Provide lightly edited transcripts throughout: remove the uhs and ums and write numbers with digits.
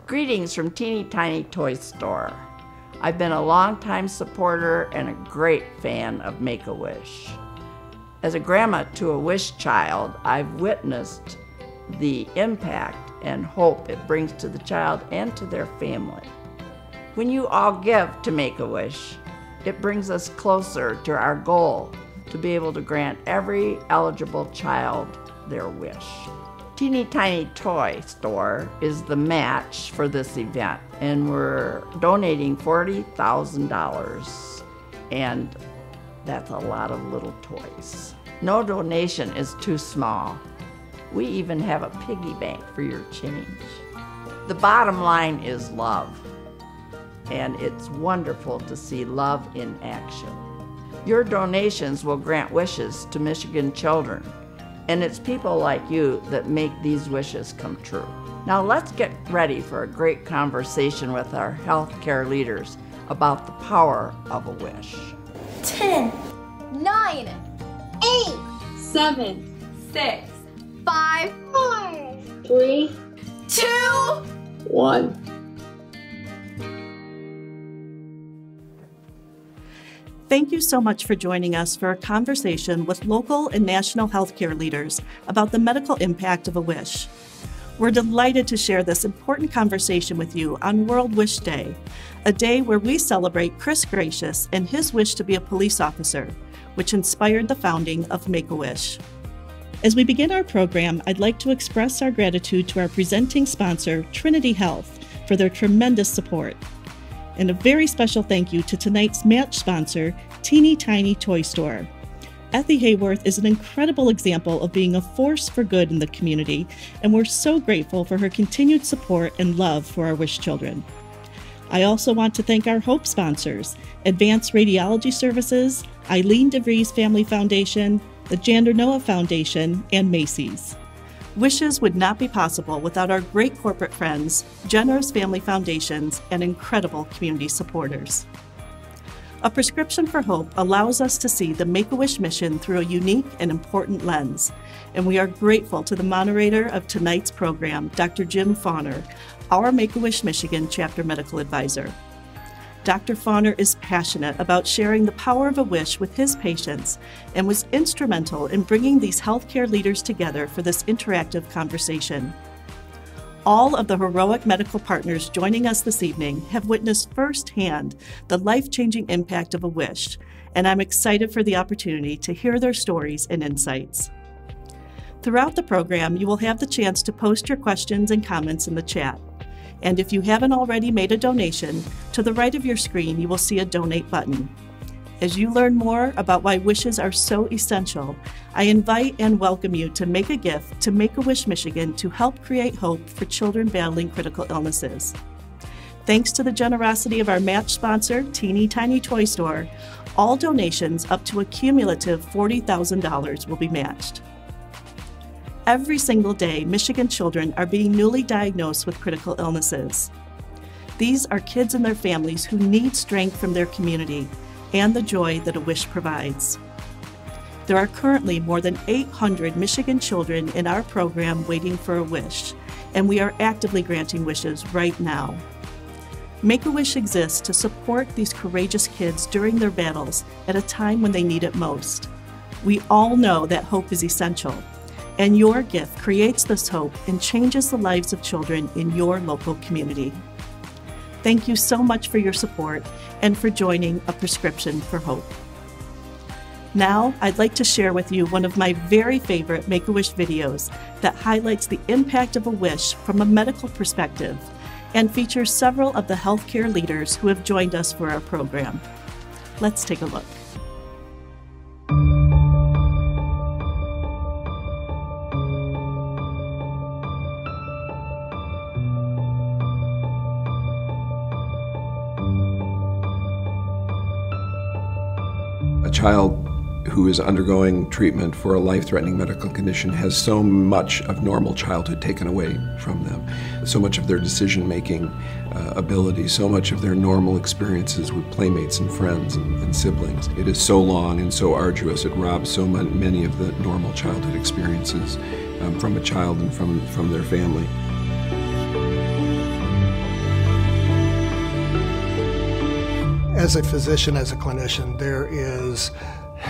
Greetings from Teeny Tiny Toy Store. I've been a longtime supporter and a great fan of Make-A-Wish. As a grandma to a wish child, I've witnessed the impact and hope it brings to the child and to their family. When you all give to Make-A-Wish, it brings us closer to our goal to be able to grant every eligible child their wish. Teeny Tiny Toy Store is the match for this event, and we're donating $40,000, and that's a lot of little toys. No donation is too small. We even have a piggy bank for your change. The bottom line is love, and it's wonderful to see love in action. Your donations will grant wishes to Michigan children, and it's people like you that make these wishes come true. Now let's get ready for a great conversation with our healthcare leaders about the power of a wish. 10, 9, 8, 7, 6, 5, 4, 3, 2, 1. Thank you so much for joining us for a conversation with local and national healthcare leaders about the medical impact of a wish. We're delighted to share this important conversation with you on World Wish Day, a day where we celebrate Chris Gracious and his wish to be a police officer, which inspired the founding of Make-A-Wish. As we begin our program, I'd like to express our gratitude to our presenting sponsor, Trinity Health, for their tremendous support. And a very special thank you to tonight's match sponsor, Teeny Tiny Toy Store. Ethy Hayworth is an incredible example of being a force for good in the community, and we're so grateful for her continued support and love for our wish children. I also want to thank our Hope sponsors, Advanced Radiology Services, Eileen DeVries Family Foundation, the Jander Noah Foundation, and Macy's. Wishes would not be possible without our great corporate friends, generous family foundations, and incredible community supporters. A Prescription for Hope allows us to see the Make-A-Wish mission through a unique and important lens, and we are grateful to the moderator of tonight's program, Dr. Jim Fauner, our Make-A-Wish Michigan Chapter Medical Advisor. Dr. Fahner is passionate about sharing the power of a wish with his patients and was instrumental in bringing these healthcare leaders together for this interactive conversation. All of the heroic medical partners joining us this evening have witnessed firsthand the life-changing impact of a wish, and I'm excited for the opportunity to hear their stories and insights. Throughout the program, you will have the chance to post your questions and comments in the chat. And if you haven't already made a donation, to the right of your screen you will see a donate button. As you learn more about why wishes are so essential, I invite and welcome you to make a gift to Make-A-Wish Michigan to help create hope for children battling critical illnesses. Thanks to the generosity of our match sponsor, Teeny Tiny Toy Store, all donations up to a cumulative $40,000 will be matched. Every single day, Michigan children are being newly diagnosed with critical illnesses. These are kids and their families who need strength from their community and the joy that a wish provides. There are currently more than 800 Michigan children in our program waiting for a wish, and we are actively granting wishes right now. Make-A-Wish exists to support these courageous kids during their battles at a time when they need it most. We all know that hope is essential, and your gift creates this hope and changes the lives of children in your local community. Thank you so much for your support and for joining A Prescription for Hope. Now, I'd like to share with you one of my very favorite Make-A-Wish videos that highlights the impact of a wish from a medical perspective and features several of the healthcare leaders who have joined us for our program. Let's take a look. A child who is undergoing treatment for a life-threatening medical condition has so much of normal childhood taken away from them, so much of their decision-making ability, so much of their normal experiences with playmates and friends and siblings. It is so long and so arduous. It robs so many of the normal childhood experiences from a child and from their family. As a physician, as a clinician, there is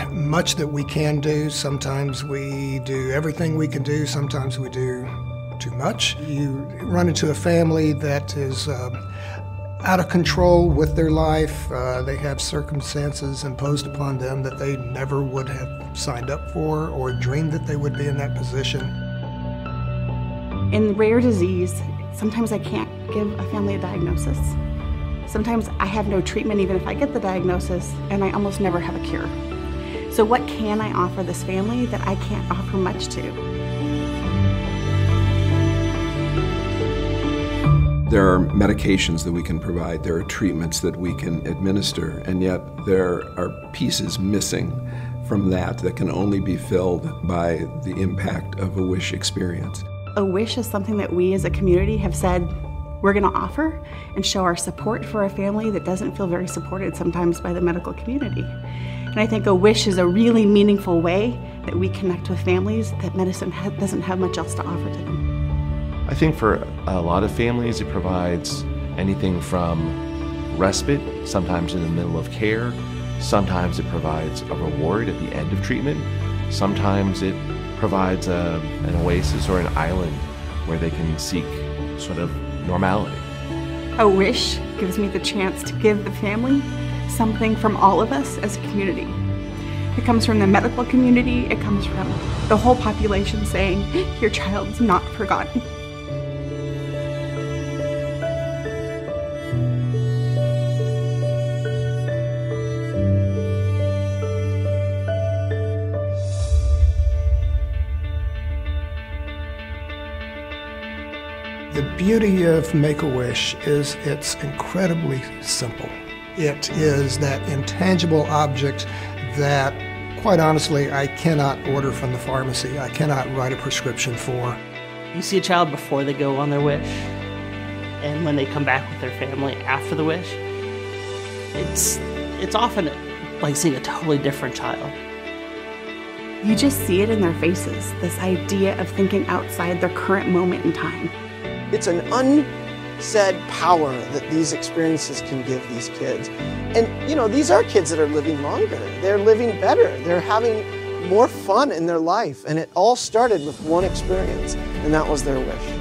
much that we can do. Sometimes we do everything we can do. Sometimes we do too much. You run into a family that is out of control with their life. They have circumstances imposed upon them that they never would have signed up for or dreamed that they would be in that position. In rare disease, sometimes I can't give a family a diagnosis. Sometimes I have no treatment even if I get the diagnosis, and I almost never have a cure. So what can I offer this family that I can't offer much to? There are medications that we can provide, there are treatments that we can administer, and yet there are pieces missing from that can only be filled by the impact of a WISH experience. A WISH is something that we as a community have said we're going to offer and show our support for a family that doesn't feel very supported sometimes by the medical community. And I think a WISH is a really meaningful way that we connect with families that medicine doesn't have much else to offer to them. I think for a lot of families it provides anything from respite, sometimes in the middle of care, sometimes it provides a reward at the end of treatment, sometimes it provides an oasis or an island where they can seek sort of normality. A WISH gives me the chance to give the family something from all of us as a community. It comes from the medical community, it comes from the whole population saying, your child's not forgotten. The beauty of Make-A-Wish is it's incredibly simple. It is that intangible object that, quite honestly, I cannot order from the pharmacy. I cannot write a prescription for. You see a child before they go on their wish, and when they come back with their family after the wish, it's often like seeing a totally different child. You just see it in their faces, this idea of thinking outside their current moment in time. It's an unsaid power that these experiences can give these kids. And, you know, these are kids that are living longer. They're living better. They're having more fun in their life. And it all started with one experience, and that was their wish.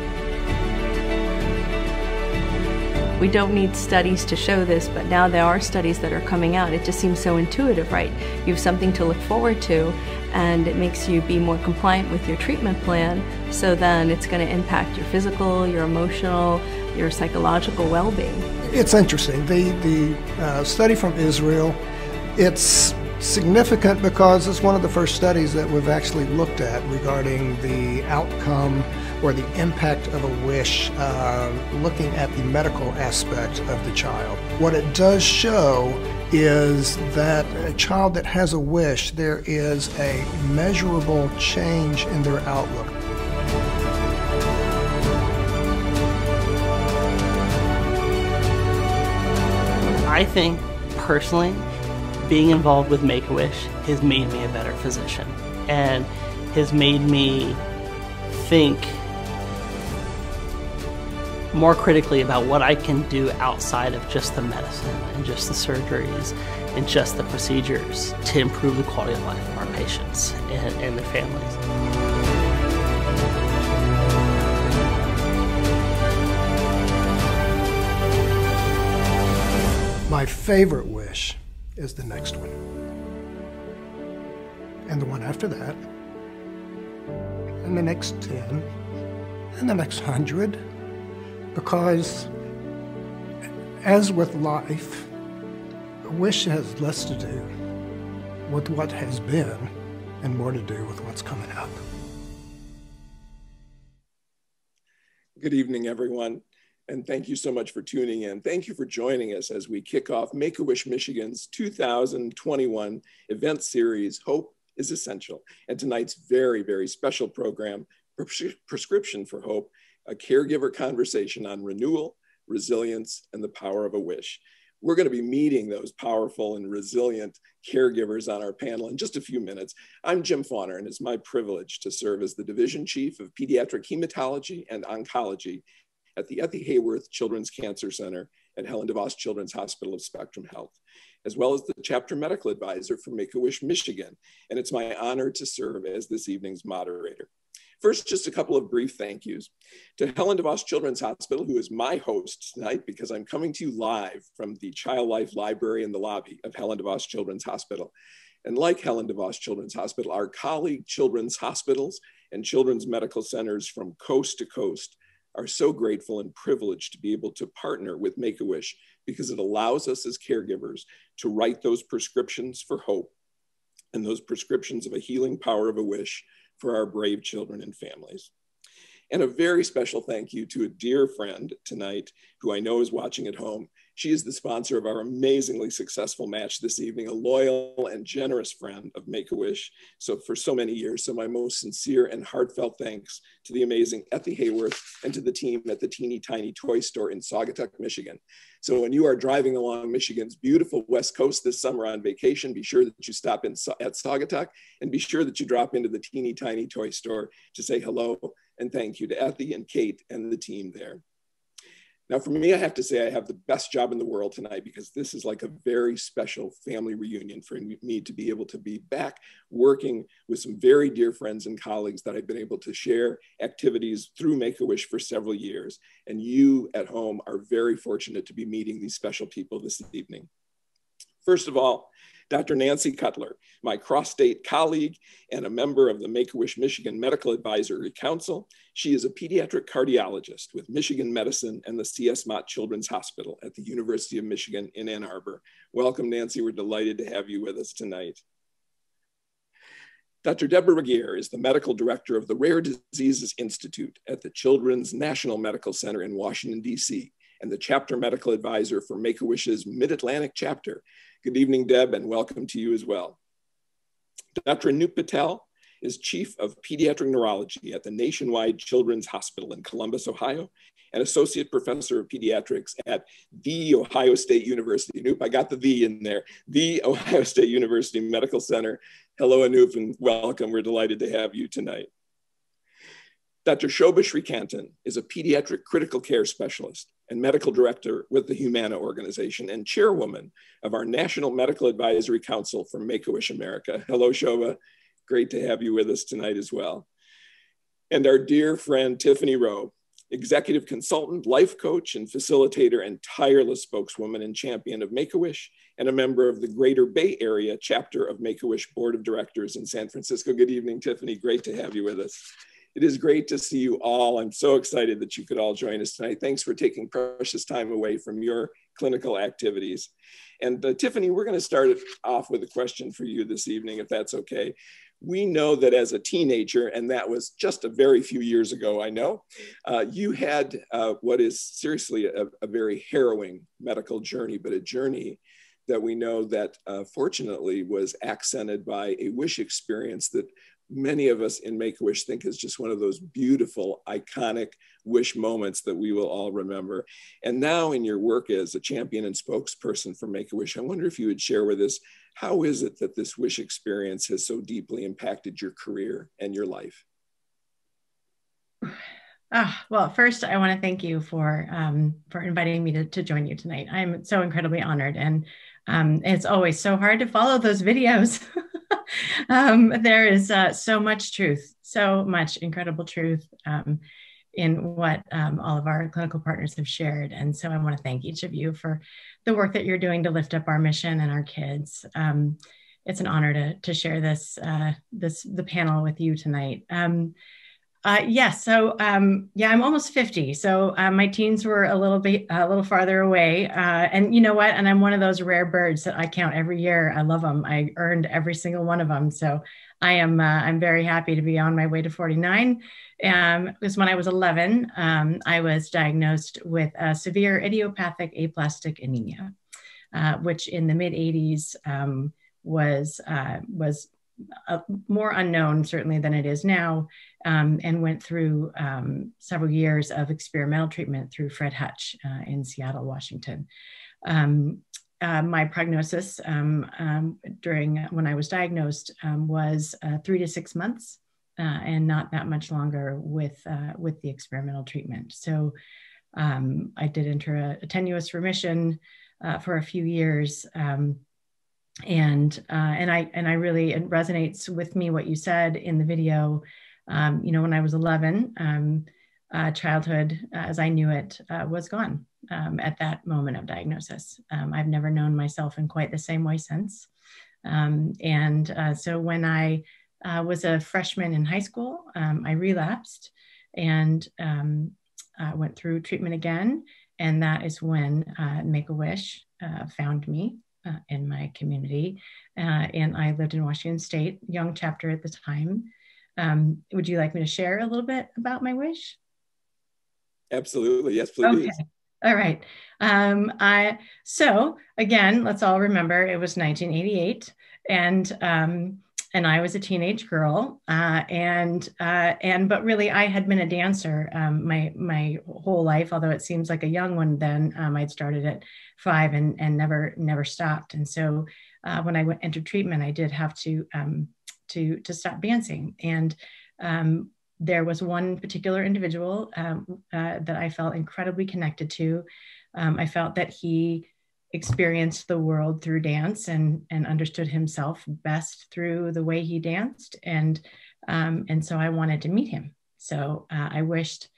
We don't need studies to show this, but now there are studies that are coming out. It just seems so intuitive, right? You have something to look forward to, and it makes you be more compliant with your treatment plan, so then it's going to impact your physical, your emotional, your psychological well-being. It's interesting. The study from Israel, it's significant because it's one of the first studies that we've actually looked at regarding the outcome or the impact of a wish, looking at the medical aspect of the child. What it does show is that a child that has a wish, there is a measurable change in their outlook. I think, personally, being involved with Make-A-Wish has made me a better physician and has made me think more critically about what I can do outside of just the medicine and just the surgeries and just the procedures to improve the quality of life of our patients and their families. My favorite wish is the next one, and the one after that, and the next 10, and the next 100, because as with life, a wish has less to do with what has been and more to do with what's coming up. Good evening, everyone. And thank you so much for tuning in. Thank you for joining us as we kick off Make-A-Wish Michigan's 2021 event series, Hope is Essential. And tonight's very, very special program, Prescription for Hope, a caregiver conversation on renewal, resilience, and the power of a wish. We're going to be meeting those powerful and resilient caregivers on our panel in just a few minutes. I'm Jim Fauner, and it's my privilege to serve as the Division Chief of Pediatric Hematology and Oncology at the Ethy Hayworth Children's Cancer Center at Helen DeVos Children's Hospital of Spectrum Health, as well as the chapter medical advisor for Make-A-Wish Michigan. And it's my honor to serve as this evening's moderator. First, just a couple of brief thank yous to Helen DeVos Children's Hospital, who is my host tonight because I'm coming to you live from the Child Life Library in the lobby of Helen DeVos Children's Hospital. And like Helen DeVos Children's Hospital, our colleague children's hospitals and children's medical centers from coast to coast are so grateful and privileged to be able to partner with Make-A-Wish because it allows us as caregivers to write those prescriptions for hope and those prescriptions of a healing power of a wish for our brave children and families. And a very special thank you to a dear friend tonight who I know is watching at home. She is the sponsor of our amazingly successful match this evening, a loyal and generous friend of Make-A-Wish for so many years. So my most sincere and heartfelt thanks to the amazing Ethy Hayworth and to the team at the Teeny Tiny Toy Store in Saugatuck, Michigan. So when you are driving along Michigan's beautiful West Coast this summer on vacation, be sure that you stop in at Saugatuck and be sure that you drop into the Teeny Tiny Toy Store to say hello and thank you to Ethy and Kate and the team there. Now for me, I have to say I have the best job in the world tonight because this is like a very special family reunion for me to be able to be back working with some very dear friends and colleagues that I've been able to share activities through Make-A-Wish for several years. And you at home are very fortunate to be meeting these special people this evening. First of all, Dr. Nancy Cutler, my cross-state colleague and a member of the Make-A-Wish Michigan Medical Advisory Council. She is a pediatric cardiologist with Michigan Medicine and the C.S. Mott Children's Hospital at the University of Michigan in Ann Arbor. Welcome, Nancy. We're delighted to have you with us tonight. Dr. Deborah Regier is the medical director of the Rare Diseases Institute at the Children's National Medical Center in Washington, D.C., and the chapter medical advisor for Make-A-Wish's Mid-Atlantic chapter. Good evening, Deb, and welcome to you as well. Dr. Anup Patel is Chief of Pediatric Neurology at the Nationwide Children's Hospital in Columbus, Ohio, and Associate Professor of Pediatrics at The Ohio State University. Anup, I got the "the" in there. The Ohio State University Medical Center. Hello, Anup, and welcome. We're delighted to have you tonight. Dr. Shobha Srikantan is a pediatric critical care specialist and medical director with the Humana organization and chairwoman of our National Medical Advisory Council for Make-A-Wish America. Hello, Shobha. Great to have you with us tonight as well. And our dear friend, Tiffany Rowe, executive consultant, life coach, and facilitator, and tireless spokeswoman and champion of Make-A-Wish, and a member of the Greater Bay Area chapter of Make-A-Wish Board of Directors in San Francisco. Good evening, Tiffany. Great to have you with us. It is great to see you all. I'm so excited that you could all join us tonight. Thanks for taking precious time away from your clinical activities. And Tiffany, we're going to start off with a question for you this evening, if that's okay. We know that as a teenager, and that was just a very few years ago, I know, you had what is seriously a very harrowing medical journey, but a journey that we know that fortunately was accented by a wish experience that many of us in Make-A-Wish think is just one of those beautiful, iconic wish moments that we will all remember. And now in your work as a champion and spokesperson for Make-A-Wish, I wonder if you would share with us, how is it that this wish experience has so deeply impacted your career and your life? Well, first, I want to thank you for inviting me to join you tonight. I'm so incredibly honored, and it's always so hard to follow those videos. There is so much truth, so much incredible truth in what all of our clinical partners have shared. And so I want to thank each of you for the work that you're doing to lift up our mission and our kids. It's an honor to share the panel with you tonight. I'm almost 50. So my teens were a little farther away. And you know what? And I'm one of those rare birds that I count every year. I love them. I earned every single one of them. So I'm very happy to be on my way to 49. Because when I was 11, I was diagnosed with severe idiopathic aplastic anemia, which in the mid 80s was more unknown certainly than it is now, and went through several years of experimental treatment through Fred Hutch in Seattle, Washington. My prognosis during when I was diagnosed was 3 to 6 months, and not that much longer with the experimental treatment. So I did enter a tenuous remission for a few years. And I really, it resonates with me what you said in the video. When I was 11, childhood as I knew it was gone at that moment of diagnosis. I've never known myself in quite the same way since. So when I was a freshman in high school, I relapsed and went through treatment again. And that is when Make-A-Wish found me in my community. And I lived in Washington State, young chapter at the time. Would you like me to share a little bit about my wish? Absolutely. Yes, please. Okay. All right. So again, let's all remember it was 1988 and I was a teenage girl. But really I had been a dancer my whole life, although it seems like a young one then. I'd started at 5 and never stopped. And so when I entered treatment, I did have to stop dancing. And there was one particular individual that I felt incredibly connected to. I felt that he experienced the world through dance and understood himself best through the way he danced. And so I wanted to meet him. So I wished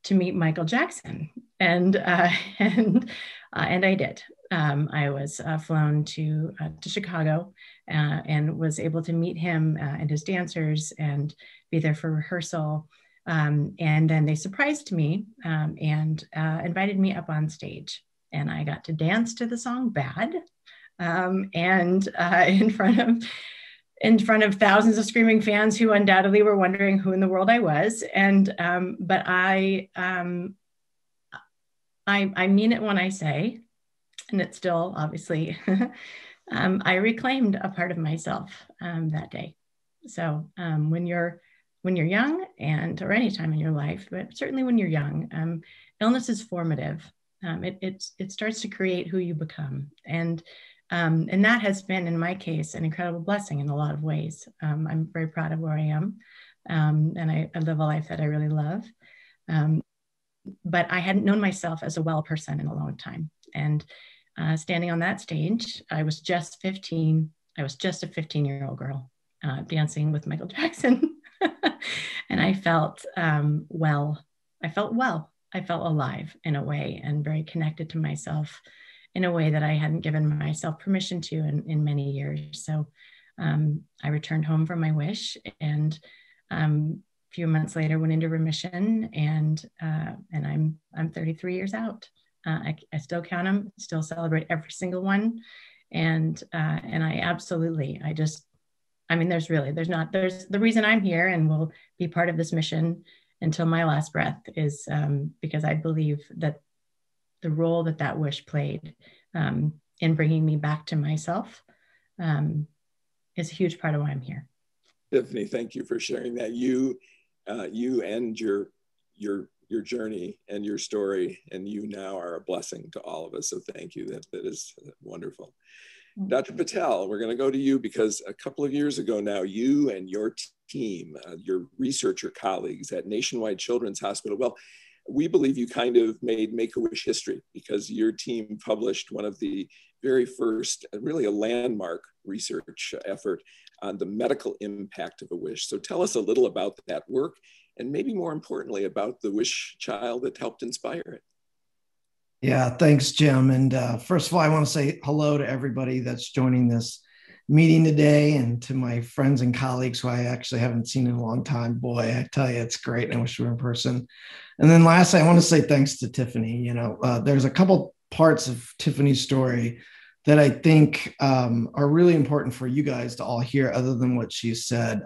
to meet Michael Jackson, and I did. I was flown to Chicago and was able to meet him and his dancers and be there for rehearsal. And then they surprised me and invited me up on stage. And I got to dance to the song Bad in front of thousands of screaming fans who undoubtedly were wondering who in the world I was. But I mean it when I say, and it's still obviously, I reclaimed a part of myself that day. So when you're young or any time in your life, but certainly when you're young, illness is formative. It starts to create who you become. And that has been, in my case, an incredible blessing in a lot of ways. I'm very proud of where I am. And I live a life that I really love. But I hadn't known myself as a well person in a long time. And standing on that stage, I was just 15. I was just a 15-year-old girl dancing with Michael Jackson. And I felt well. I felt alive in a way and very connected to myself in a way that I hadn't given myself permission to in many years. So I returned home from my wish and a few months later went into remission and I'm 33 years out. I still count them, still celebrate every single one. And I absolutely, there's the reason I'm here and will be part of this mission until my last breath is because I believe that the role that wish played in bringing me back to myself is a huge part of why I'm here. Tiffany, thank you for sharing that. You and your journey and your story, and you now are a blessing to all of us. So thank you. That is wonderful. Dr. Patel, we're going to go to you because a couple of years ago now, you and your team, your researcher colleagues at Nationwide Children's Hospital, well, we believe you kind of made Make-A-Wish history because your team published one of the very first, really a landmark research effort on the medical impact of a wish. So tell us a little about that work and maybe more importantly about the wish child that helped inspire it. Yeah, thanks, Jim. And first of all, I want to say hello to everybody that's joining this meeting today and to my friends and colleagues who I actually haven't seen in a long time. Boy, I tell you, it's great. I wish we were in person. And then lastly, I want to say thanks to Tiffany. There's a couple parts of Tiffany's story that I think are really important for you guys to all hear other than what she said.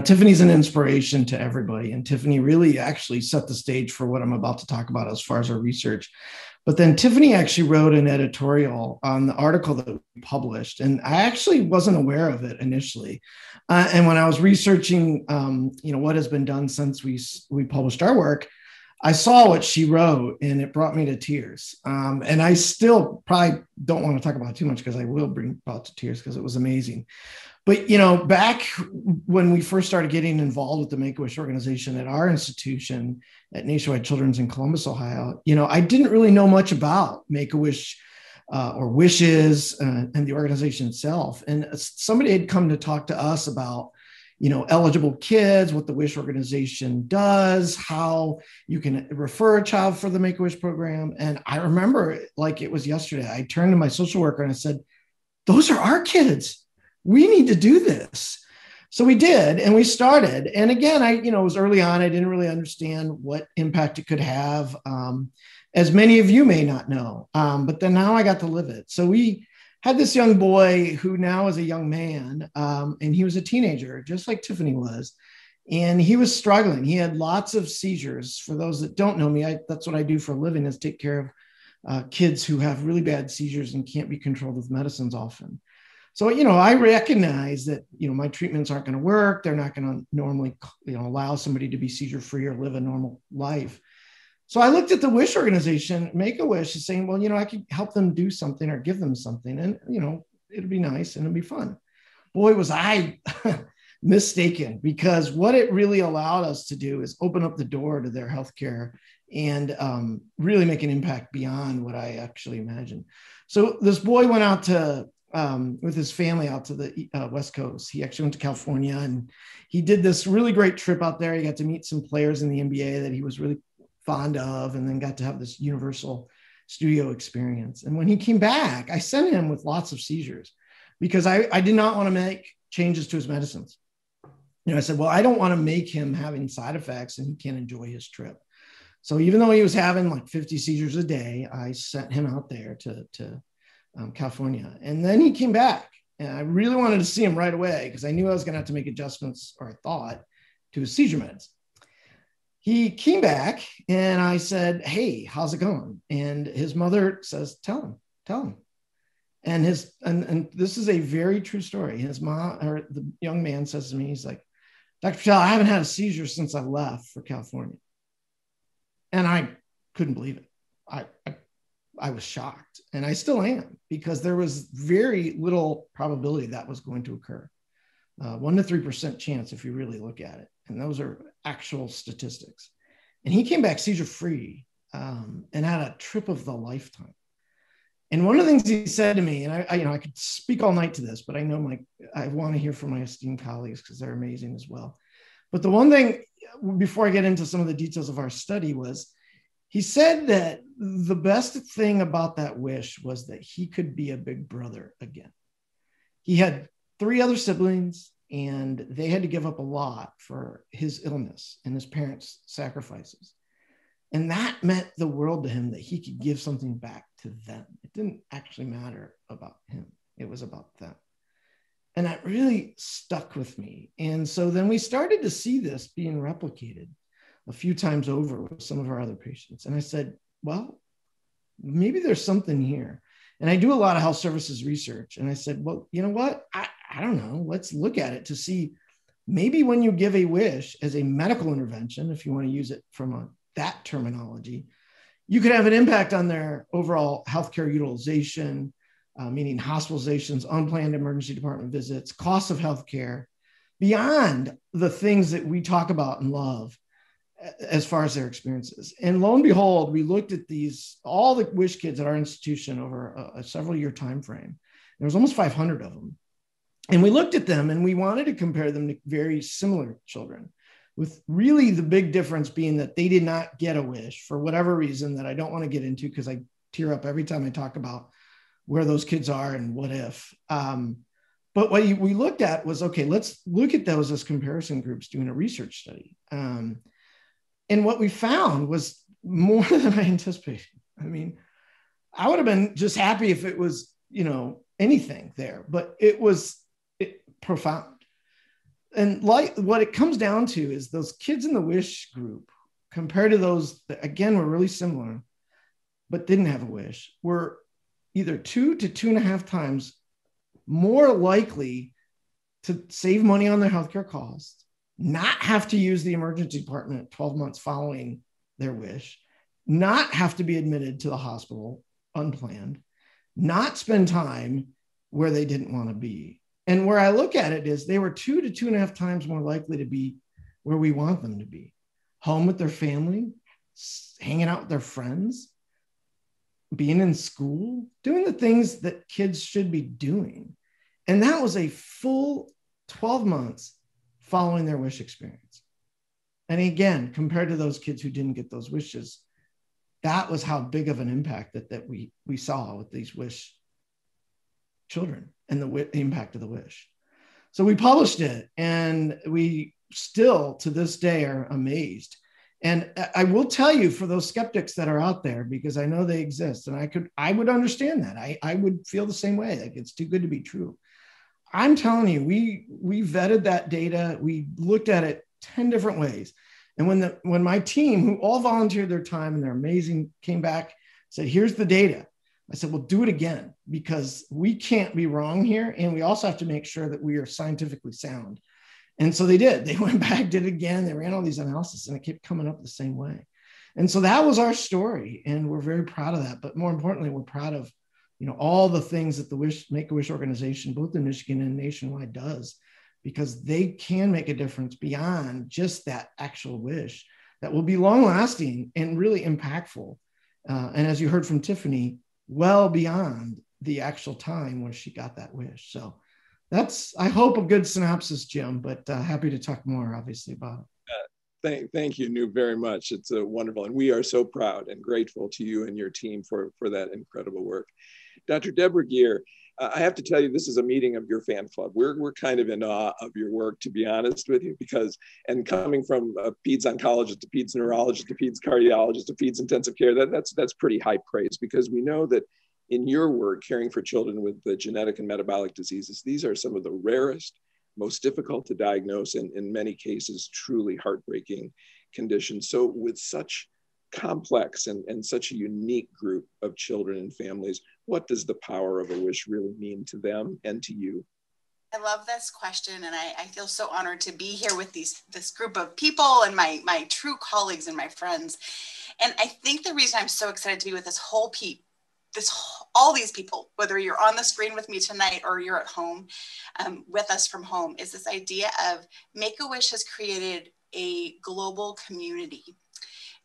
Tiffany's an inspiration to everybody. And Tiffany really actually set the stage for what I'm about to talk about as far as our research. But then Tiffany actually wrote an editorial on the article that we published. And I actually wasn't aware of it initially. And when I was researching, what has been done since we published our work, I saw what she wrote and it brought me to tears. And I still probably don't want to talk about it too much because I will bring about to tears because it was amazing. But, back when we first started getting involved with the Make-A-Wish organization at our institution at Nationwide Children's in Columbus, Ohio, I didn't really know much about Make-A-Wish or wishes and the organization itself. And somebody had come to talk to us about, eligible kids, what the Wish organization does, how you can refer a child for the Make-A-Wish program. And I remember like it was yesterday, I turned to my social worker and I said, those are our kids. We need to do this. So we did, and we started. And again, it was early on. I didn't really understand what impact it could have, as many of you may not know. But then now I got to live it. So we had this young boy who now is a young man, and he was a teenager, just like Tiffany was. And he was struggling. He had lots of seizures. For those that don't know me, that's what I do for a living, is take care of kids who have really bad seizures and can't be controlled with medicines often. So, I recognize that, my treatments aren't going to work. They're not going to normally, allow somebody to be seizure free or live a normal life. So I looked at the Wish organization, Make-A-Wish, is saying, well, I could help them do something or give them something, and, it'd be nice and it'd be fun. Boy, was I mistaken, because what it really allowed us to do is open up the door to their healthcare and really make an impact beyond what I actually imagined. So this boy went out to with his family out to the West Coast. He actually went to California, and he did this really great trip out there. He got to meet some players in the NBA that he was really fond of, and then got to have this Universal Studio experience. And when he came back, I sent him with lots of seizures because I did not want to make changes to his medicines. I said, well, I don't want to make him having side effects and he can't enjoy his trip. So even though he was having like 50 seizures a day, I sent him out there to California. And then he came back, and I really wanted to see him right away because I knew I was going to have to make adjustments, or I thought, to his seizure meds. He came back and I said, hey, how's it going? And his mother says, tell him. And this is a very true story. His mom, or the young man, says to me, he's like, Dr. Patel, I haven't had a seizure since I left for California. And I couldn't believe it. I was shocked, and I still am, because there was very little probability that was going to occur. 1 to 3% chance if you really look at it. And those are actual statistics. And he came back seizure free and had a trip of the lifetime. And one of the things he said to me, and I could speak all night to this, but I know I want to hear from my esteemed colleagues because they're amazing as well. But the one thing, before I get into some of the details of our study, was he said that the best thing about that wish was that he could be a big brother again. He had 3 other siblings, and they had to give up a lot for his illness and his parents' sacrifices. And that meant the world to him, that he could give something back to them. It didn't actually matter about him. It was about them. And that really stuck with me. And so then we started to see this being replicated a few times over with some of our other patients. And I said, well, maybe there's something here. And I do a lot of health services research. And I said, well, you know what? I don't know. Let's look at it to see, maybe when you give a wish as a medical intervention, if you want to use it from that terminology, you could have an impact on their overall healthcare utilization, meaning hospitalizations, unplanned emergency department visits, costs of healthcare, beyond the things that we talk about and love as far as their experiences. And lo and behold, we looked at all the wish kids at our institution over a several year time frame. There was almost 500 of them. And we looked at them and we wanted to compare them to very similar children, with really the big difference being that they did not get a wish for whatever reason that I don't want to get into, because I tear up every time I talk about where those kids are and what if. But what we looked at was, okay, let's look at those as comparison groups doing a research study. And what we found was more than I anticipated. I mean, I would have been just happy if it was, anything there, but it was profound. And like what it comes down to is those kids in the wish group, compared to those that, again, were really similar, but didn't have a wish, were either 2 to 2.5 times more likely to save money on their healthcare costs, not have to use the emergency department 12 months following their wish, not have to be admitted to the hospital unplanned, not spend time where they didn't want to be. And where I look at it is they were 2 to 2.5 times more likely to be where we want them to be. Home with their family, hanging out with their friends, being in school, doing the things that kids should be doing. And that was a full 12 months following their wish experience. And again, compared to those kids who didn't get those wishes, that was how big of an impact that we saw with these wish children and the impact of the wish. So we published it, and we still to this day are amazed. And I will tell you, for those skeptics that are out there, because I know they exist, and I would understand that. I would feel the same way, like it's too good to be true. I'm telling you, we vetted that data. We looked at it 10 different ways. And when my team, who all volunteered their time and they're amazing, came back, said, here's the data. I said, well, do it again, because we can't be wrong here. And we also have to make sure that we are scientifically sound. And so they did. They went back, did it again. They ran all these analyses, and it kept coming up the same way. And so that was our story. And we're very proud of that. But more importantly, we're proud of, all the things that the Make-A-Wish organization, both in Michigan and nationwide, does, because they can make a difference beyond just that actual wish that will be long lasting and really impactful. And as you heard from Tiffany, well beyond the actual time when she got that wish. So that's, I hope, a good synopsis, Jim, but happy to talk more, obviously, about it. Thank you, New, very much. It's wonderful. And we are so proud and grateful to you and your team for that incredible work. Dr. Deborah Regier, I have to tell you, this is a meeting of your fan club. We're kind of in awe of your work, to be honest with you, and coming from a peds oncologist to peds neurologist to peds cardiologist to peds intensive care, that's pretty high praise, because we know that in your work, caring for children with the genetic and metabolic diseases, these are some of the rarest, most difficult to diagnose, and in many cases, truly heartbreaking conditions. So with such complex and such a unique group of children and families, what does the power of a wish really mean to them and to you? I love this question, and I feel so honored to be here with this group of people and my true colleagues and my friends. And I think the reason I'm so excited to be with all these people, whether you're on the screen with me tonight or you're at home with us from home, is this idea of Make-A-Wish has created a global community.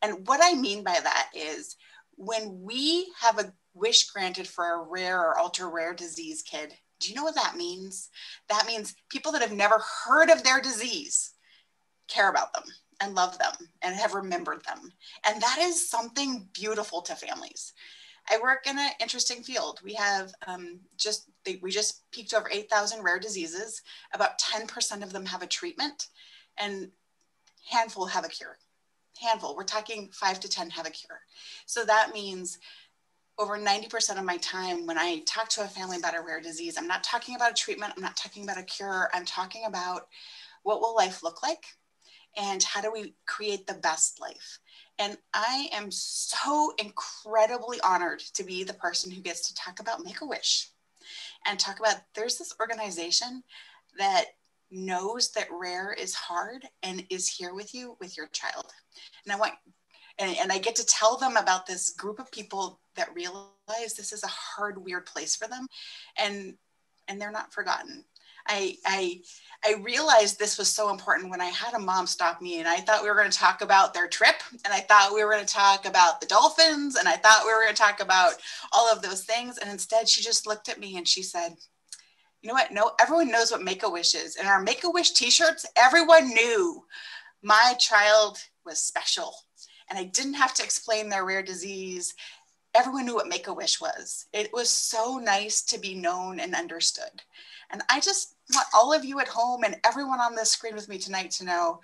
And what I mean by that is, when we have a wish granted for a rare or ultra rare disease kid, do you know what that means? That means people that have never heard of their disease care about them and love them and have remembered them. And that is something beautiful to families. I work in an interesting field. We have we just peaked over 8,000 rare diseases. About 10% of them have a treatment, and handful have a cure. Handful, we're talking 5 to 10 have a cure. So that means over 90% of my time when I talk to a family about a rare disease, I'm not talking about a treatment, I'm not talking about a cure, I'm talking about what will life look like and how do we create the best life. And I am so incredibly honored to be the person who gets to talk about Make-A-Wish and talk about, there's this organization that knows that rare is hard and is here with you, with your child. And I get to tell them about this group of people that realize this is a hard, weird place for them, and they're not forgotten. I realized this was so important when I had a mom stop me, and I thought we were going to talk about their trip, and I thought we were going to talk about the dolphins, and I thought we were going to talk about all of those things. And instead she just looked at me and she said, you know what? No, everyone knows what Make-A-Wish is. And our Make-A-Wish t-shirts, everyone knew my child was special. And I didn't have to explain their rare disease. Everyone knew what Make-A-Wish was. It was so nice to be known and understood. And I just want all of you at home and everyone on this screen with me tonight to know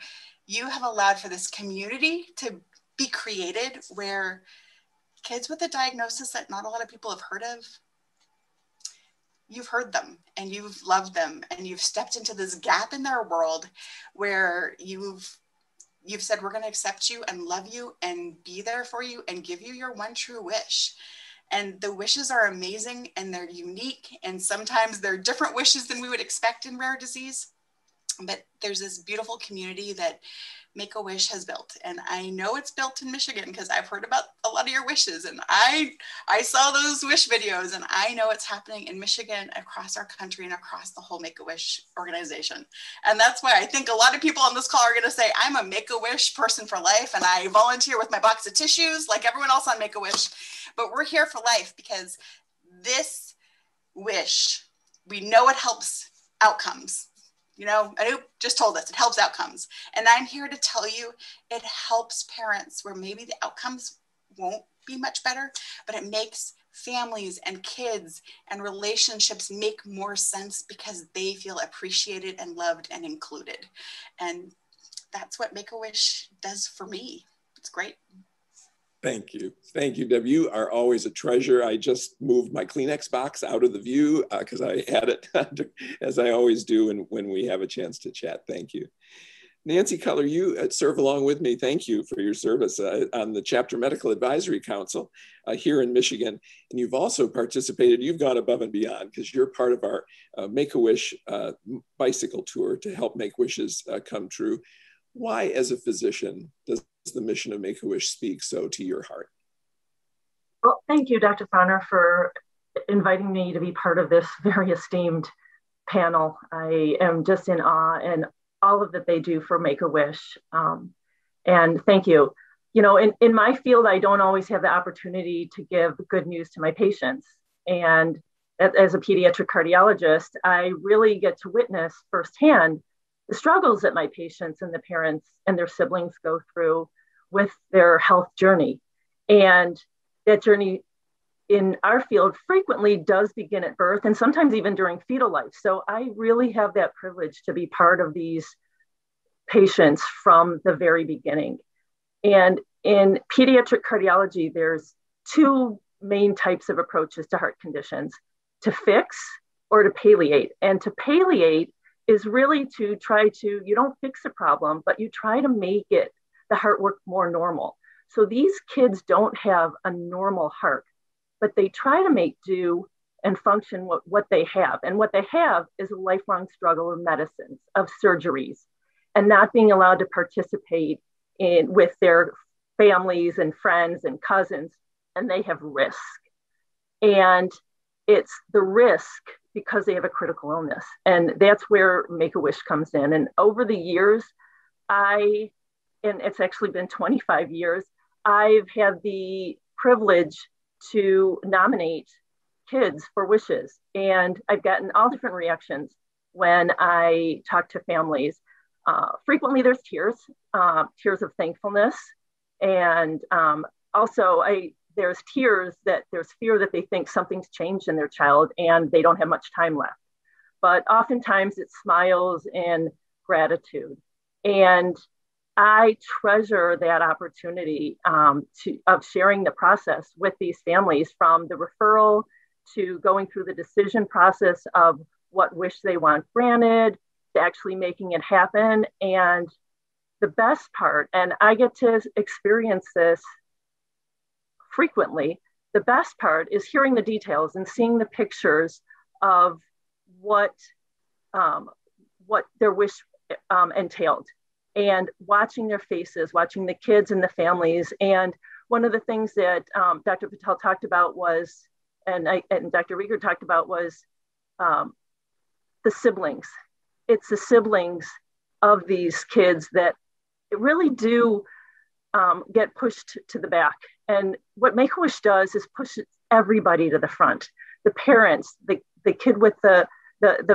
you have allowed for this community to be created, where kids with a diagnosis that not a lot of people have heard of, you've heard them and you've loved them, and you've stepped into this gap in their world where you've said, we're going to accept you and love you and be there for you and give you your one true wish. And the wishes are amazing and they're unique, and sometimes they're different wishes than we would expect in rare disease. But there's this beautiful community that Make-A-Wish has built. And I know it's built in Michigan because I've heard about a lot of your wishes. And I saw those wish videos, and I know it's happening in Michigan, across our country, and across the whole Make-A-Wish organization. And that's why I think a lot of people on this call are going to say, I'm a Make-A-Wish person for life, and I volunteer with my box of tissues like everyone else on Make-A-Wish. But we're here for life because this wish, we know it helps outcomes. You know, Anoop just told us it helps outcomes. And I'm here to tell you it helps parents where maybe the outcomes won't be much better, but it makes families and kids and relationships make more sense because they feel appreciated and loved and included. And that's what Make-A-Wish does for me. It's great. Thank you. Thank you, Deb. You are always a treasure. I just moved my Kleenex box out of the view because I had it, as I always do when we have a chance to chat. Thank you. Nancy Culler, you serve along with me. Thank you for your service on the Chapter Medical Advisory Council here in Michigan. And you've also participated, you've gone above and beyond because you're part of our Make-A-Wish bicycle tour to help make wishes come true. Why, as a physician, does the mission of Make-A-Wish speak so to your heart? Well, thank you, Dr. Fahner, for inviting me to be part of this very esteemed panel. I am just in awe and all of that they do for Make-A-Wish. And thank you. You know, in my field, I don't always have the opportunity to give good news to my patients. And as a pediatric cardiologist, I really get to witness firsthand the struggles that my patients and the parents and their siblings go through with their health journey. And that journey in our field frequently does begin at birth and sometimes even during fetal life. So I really have that privilege to be part of these patients from the very beginning. And in pediatric cardiology, there's two main types of approaches to heart conditions: to fix or to palliate. And to palliate is really to try to, you don't fix a problem, but you try to make it, the heart work more normal. So these kids don't have a normal heart, but they try to make do and function what they have. And what they have is a lifelong struggle of medicines, of surgeries, and not being allowed to participate in with their families and friends and cousins, and they have risk. And it's the risk because they have a critical illness. And that's where Make-A-Wish comes in. And over the years, and it's actually been 25 years, I've had the privilege to nominate kids for wishes. And I've gotten all different reactions when I talk to families. Frequently there's tears of thankfulness. And also there's tears that there's fear that they think something's changed in their child and they don't have much time left. But oftentimes it's smiles and gratitude. And I treasure that opportunity of sharing the process with these families, from the referral to going through the decision process of what wish they want granted, to actually making it happen. And the best part, and I get to experience this frequently, the best part is hearing the details and seeing the pictures of what their wish entailed, and watching their faces, watching the kids and the families. And one of the things that Dr. Patel talked about was, and Dr. Regier talked about, was the siblings. It's the siblings of these kids that really do get pushed to the back. And what Make-A-Wish does is push everybody to the front: the parents, the kid with the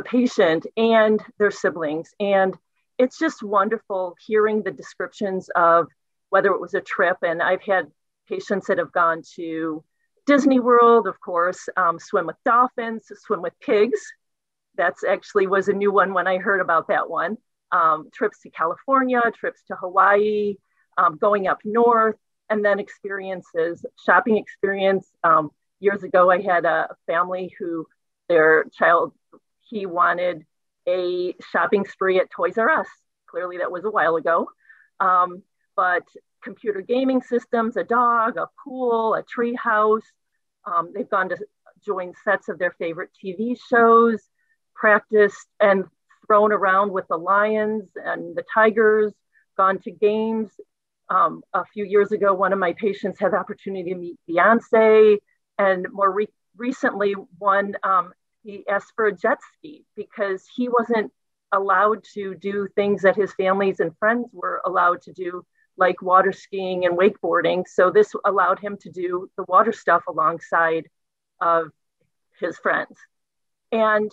patient, and their siblings. And it's just wonderful hearing the descriptions of whether it was a trip. And I've had patients that have gone to Disney World, of course, swim with dolphins, swim with pigs. That's actually was a new one when I heard about that one. Trips to California, trips to Hawaii, going up north, and then shopping experience. Years ago, I had a family who their child, he wanted a shopping spree at Toys R Us. Clearly that was a while ago. But computer gaming systems, a dog, a pool, a tree house. They've gone to join sets of their favorite TV shows, practiced, and thrown around with the lions and the tigers, gone to games. A few years ago, one of my patients had the opportunity to meet Beyonce, and more recently, he asked for a jet ski because he wasn't allowed to do things that his families and friends were allowed to do, like water skiing and wakeboarding. So this allowed him to do the water stuff alongside of his friends. And,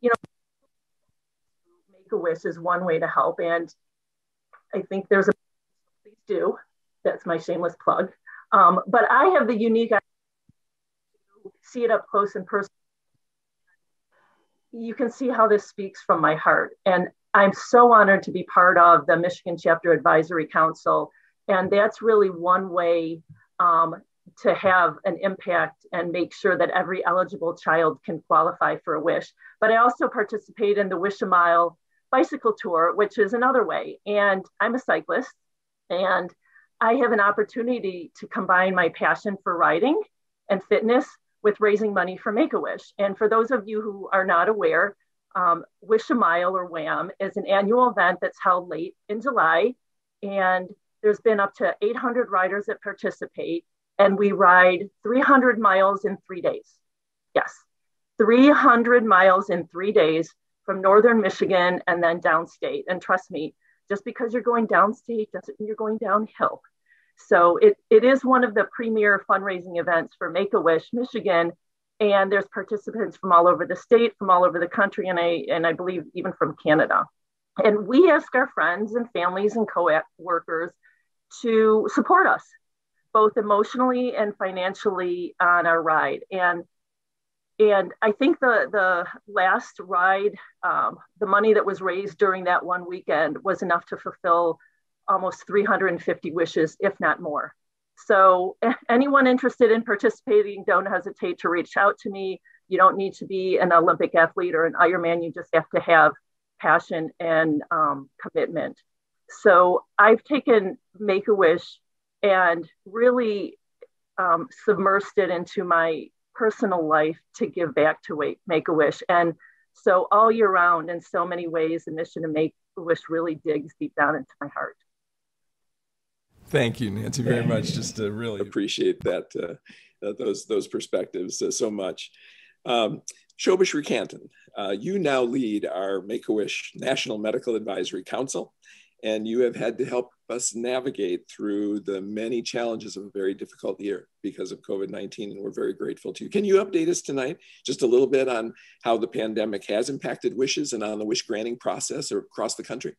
you know, Make-A-Wish is one way to help. And I think there's please do. That's my shameless plug. But I have the unique idea to see it up close and personal. You can see how this speaks from my heart. And I'm so honored to be part of the Michigan Chapter Advisory Council. And that's really one way to have an impact and make sure that every eligible child can qualify for a wish. But I also participate in the Wish a Mile bicycle tour, which is another way. And I'm a cyclist, and I have an opportunity to combine my passion for riding and fitness with raising money for Make-A-Wish. And for those of you who are not aware, Wish a Mile, or WHAM, is an annual event that's held late in July. And there's been up to 800 riders that participate. And we ride 300 miles in 3 days. Yes, 300 miles in 3 days from northern Michigan and then downstate. And trust me, just because you're going downstate doesn't mean you're going downhill. So it is one of the premier fundraising events for Make-A-Wish Michigan. And there's participants from all over the state, from all over the country, and I believe even from Canada. And we ask our friends and families and co-workers to support us, both emotionally and financially, on our ride. And I think the last ride, the money that was raised during that one weekend was enough to fulfill almost 350 wishes, if not more. So anyone interested in participating, don't hesitate to reach out to me. You don't need to be an Olympic athlete or an Ironman. You just have to have passion and commitment. So I've taken Make-A-Wish and really submersed it into my personal life to give back to Make-A-Wish. And so all year round, in so many ways, the mission of Make-A-Wish really digs deep down into my heart. Thank you, Nancy, very much. Just really appreciate that, those perspectives so much. Shobish Recanton, you now lead our Make-A-Wish National Medical Advisory Council, and you have had to help us navigate through the many challenges of a very difficult year because of COVID-19, and we're very grateful to you. Can you update us tonight just a little bit on how the pandemic has impacted wishes and on the wish granting process across the country?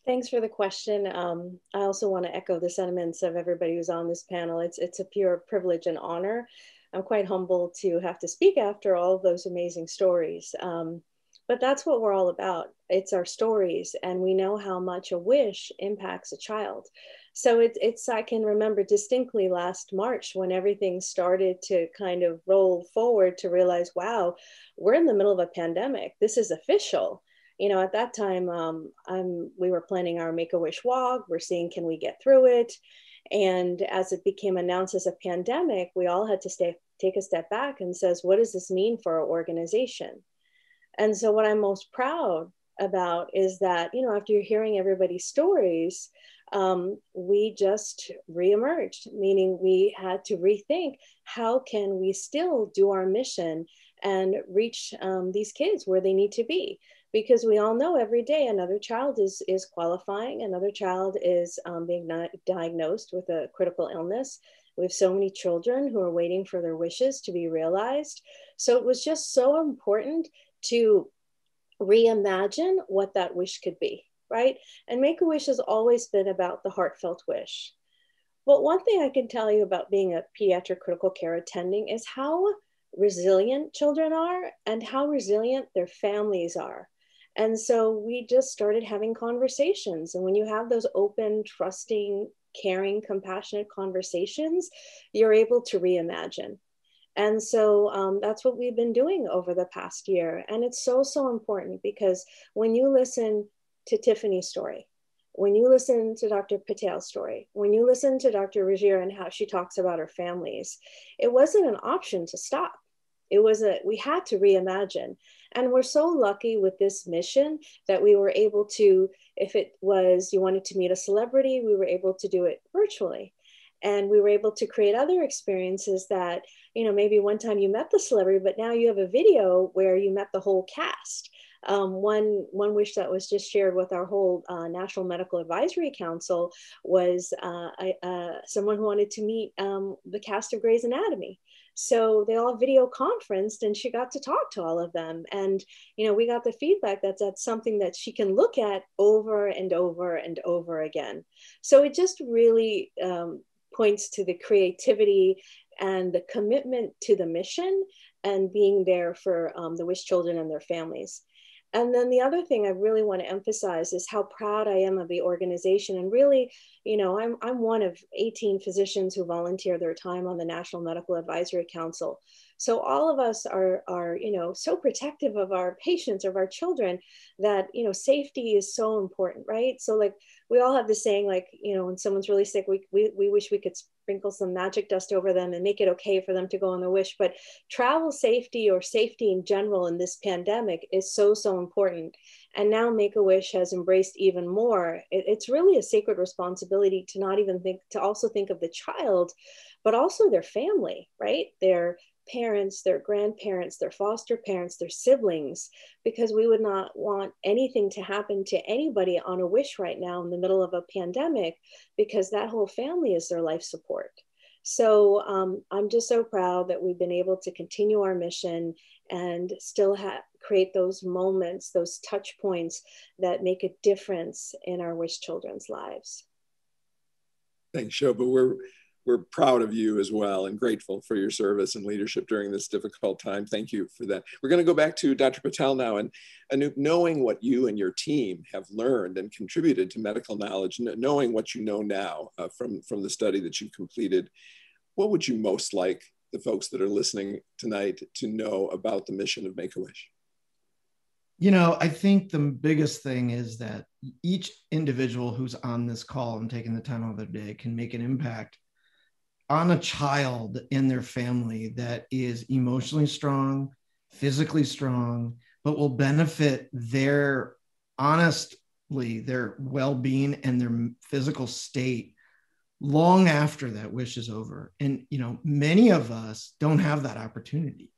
Thanks for the question. I also want to echo the sentiments of everybody who's on this panel. It's a pure privilege and honor. I'm quite humbled to have to speak after all of those amazing stories. But that's what we're all about. It's our stories, and we know how much a wish impacts a child. So I can remember distinctly last March when everything started to kind of roll forward to realize, wow, we're in the middle of a pandemic. This is official. You know, at that time, we were planning our Make-A-Wish walk. We're seeing, can we get through it? And as it became announced as a pandemic, we all had to take a step back and says, what does this mean for our organization? And so what I'm most proud about is that, you know, after you're hearing everybody's stories, we just reemerged, meaning we had to rethink, how can we still do our mission and reach these kids where they need to be? Because we all know every day another child is qualifying, another child is being diagnosed with a critical illness. We have so many children who are waiting for their wishes to be realized. So it was just so important to reimagine what that wish could be, right? And Make-A-Wish has always been about the heartfelt wish. But one thing I can tell you about being a pediatric critical care attending is how resilient children are and how resilient their families are. And so we just started having conversations. And when you have those open, trusting, caring, compassionate conversations, you're able to reimagine. And so that's what we've been doing over the past year. And it's so, so important, because when you listen to Tiffany's story, when you listen to Dr. Patel's story, when you listen to Dr. Regier and how she talks about her families, it wasn't an option to stop. we had to reimagine. And we're so lucky with this mission that we were able to, if it was you wanted to meet a celebrity, we were able to do it virtually. And we were able to create other experiences that, maybe one time you met the celebrity, but now you have a video where you met the whole cast. One wish that was just shared with our whole National Medical Advisory Council was someone who wanted to meet the cast of Grey's Anatomy. So they all video conferenced and she got to talk to all of them. And, we got the feedback that that's something that she can look at over and over and over again. So it just really points to the creativity and the commitment to the mission and being there for the WISH children and their families. And then the other thing I really want to emphasize is how proud I am of the organization. And really, I'm one of 18 physicians who volunteer their time on the National Medical Advisory Council. So all of us are so protective of our patients, of our children, that, safety is so important, right? So like, we all have the saying, like, when someone's really sick, we wish we could sprinkle some magic dust over them and make it okay for them to go on the WISH. But travel safety, or safety in general in this pandemic, is so important. And now Make-A-Wish has embraced even more. It's really a sacred responsibility to not even to also think of the child, but also their family, right? Their parents, their grandparents, their foster parents, their siblings, because we would not want anything to happen to anybody on a WISH right now in the middle of a pandemic, because that whole family is their life support. So I'm just so proud that we've been able to continue our mission and still create those moments, those touch points that make a difference in our WISH children's lives. Thanks, Shobha. We're proud of you as well and grateful for your service and leadership during this difficult time. Thank you for that. We're going to go back to Dr. Patel now, and knowing what you and your team have learned and contributed to medical knowledge, knowing what you know now from the study that you've completed, what would you most like the folks that are listening tonight to know about the mission of Make-A-Wish? I think the biggest thing is that each individual who's on this call and taking the time out of their day can make an impact on a child and their family that is emotionally strong, physically strong, but will benefit their well-being and their physical state long after that wish is over. And, many of us don't have that opportunity.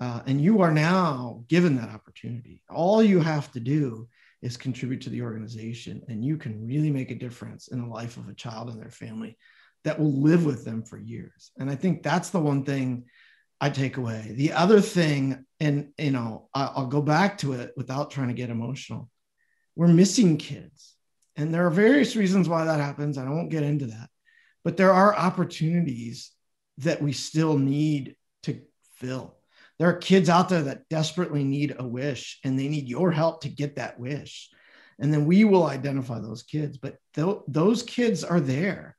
And you are now given that opportunity. All you have to do is contribute to the organization, and you can really make a difference in the life of a child and their family that will live with them for years. And I think that's the one thing I take away. The other thing, and I'll go back to it without trying to get emotional, we're missing kids. And there are various reasons why that happens. I won't get into that. But there are opportunities that we still need to fill. There are kids out there that desperately need a wish, and they need your help to get that wish. And then we will identify those kids. But those kids are there.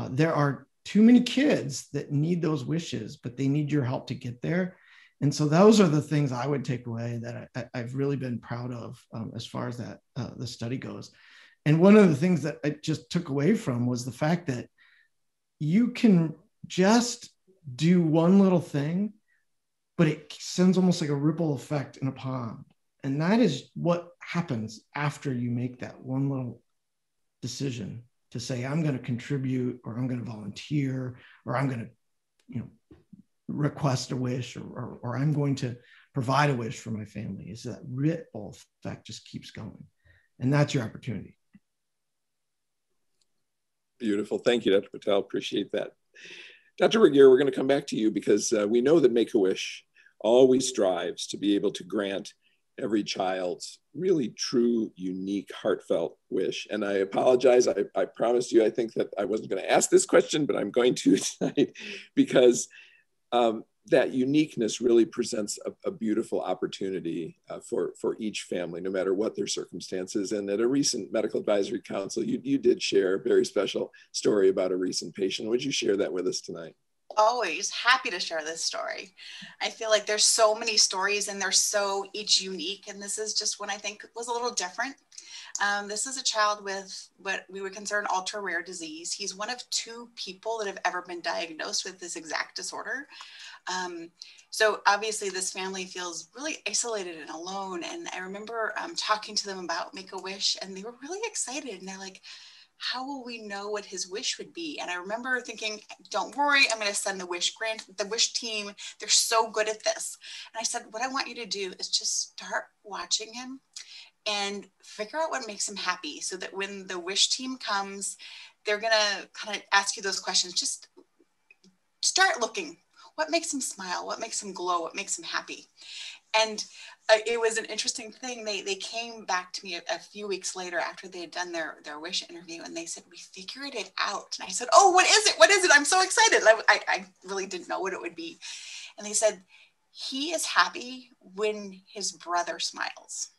There are too many kids that need those wishes, but they need your help to get there. And so those are the things I would take away that I've really been proud of as far as that the study goes. And one of the things that I just took away from was the fact that you can just do one little thing, but it sends almost like a ripple effect in a pond. And that is what happens after you make that one little decision to say, I'm going to contribute, or I'm going to volunteer, or I'm going to, request a wish, or I'm going to provide a wish for my family. Is that ripple effect just keeps going. And that's your opportunity. Beautiful. Thank you, Dr. Patel. Appreciate that. Dr. Regier, we're going to come back to you because we know that Make-A-Wish always strives to be able to grant every child's really true, unique, heartfelt wish. And I apologize. I promised you, I think that I wasn't going to ask this question, but I'm going to tonight because that uniqueness really presents a beautiful opportunity for each family, no matter what their circumstances. And at a recent Medical Advisory Council, you did share a very special story about a recent patient. Would you share that with us tonight? Always happy to share this story. I feel like there's so many stories and they're so each unique. And this is just one I think was a little different. This is a child with what we would consider an ultra rare disease. He's one of 2 people that have ever been diagnosed with this exact disorder. So obviously this family feels really isolated and alone. And I remember talking to them about Make-A-Wish, and they were really excited. And they're like, how will we know what his wish would be? And I remember thinking, don't worry, I'm going to send the wish team. They're so good at this. And I said, what I want you to do is just start watching him and figure out what makes him happy, so that when the wish team comes, they're going to kind of ask you those questions. Just start looking. What makes him smile? What makes him glow? What makes him happy? And it was an interesting thing. They came back to me a few weeks later after they had done their wish interview, and they said, we figured it out. And I said, oh, what is it? What is it? I'm so excited. I really didn't know what it would be. And they said, he is happy when his brother smiles.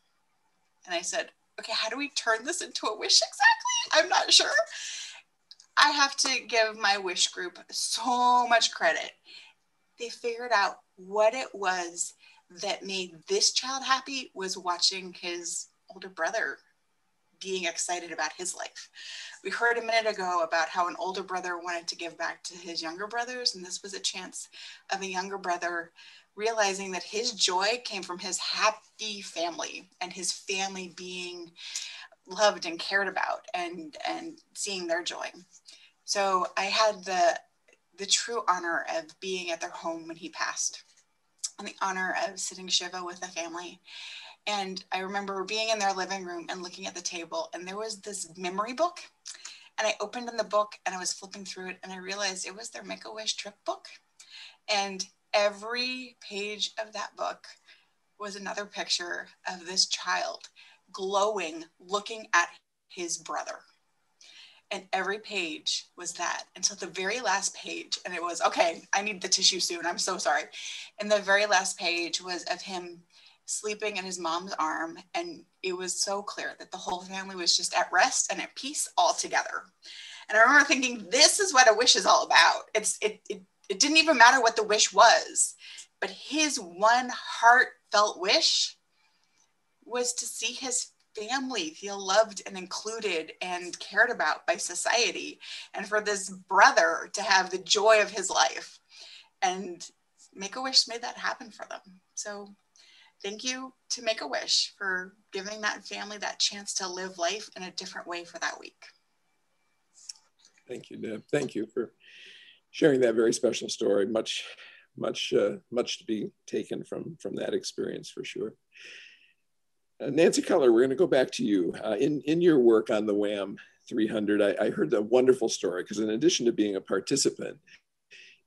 And I said, okay, how do we turn this into a wish exactly? I'm not sure. I have to give my wish group so much credit. They figured out what it was that made this child happy was watching his older brother being excited about his life. We heard a minute ago about how an older brother wanted to give back to his younger brothers, and this was a chance of a younger brother realizing that his joy came from his happy family and his family being loved and cared about, and seeing their joy. So I had the true honor of being at their home when he passed, and the honor of sitting Shiva with the family. And I remember being in their living room and looking at the table, and there was this memory book, and I opened in the book and I was flipping through it, and I realized it was their Make-A-Wish trip book. And every page of that book was another picture of this child glowing, looking at his brother. And every page was that until the very last page. And it was, okay, I need the tissue soon. I'm so sorry. And the very last page was of him sleeping in his mom's arm. And it was so clear that the whole family was just at rest and at peace all together. And I remember thinking, this is what a wish is all about. It didn't even matter what the wish was, but his one heartfelt wish was to see his family feel loved and included and cared about by society, and for this brother to have the joy of his life. And Make-A-Wish made that happen for them. So thank you to Make-A-Wish for giving that family that chance to live life in a different way for that week. Thank you, Deb. Thank you for sharing that very special story. Much to be taken from that experience, for sure. Nancy Keller, we're going to go back to you. In your work on the WHAM 300, I heard a wonderful story, because in addition to being a participant,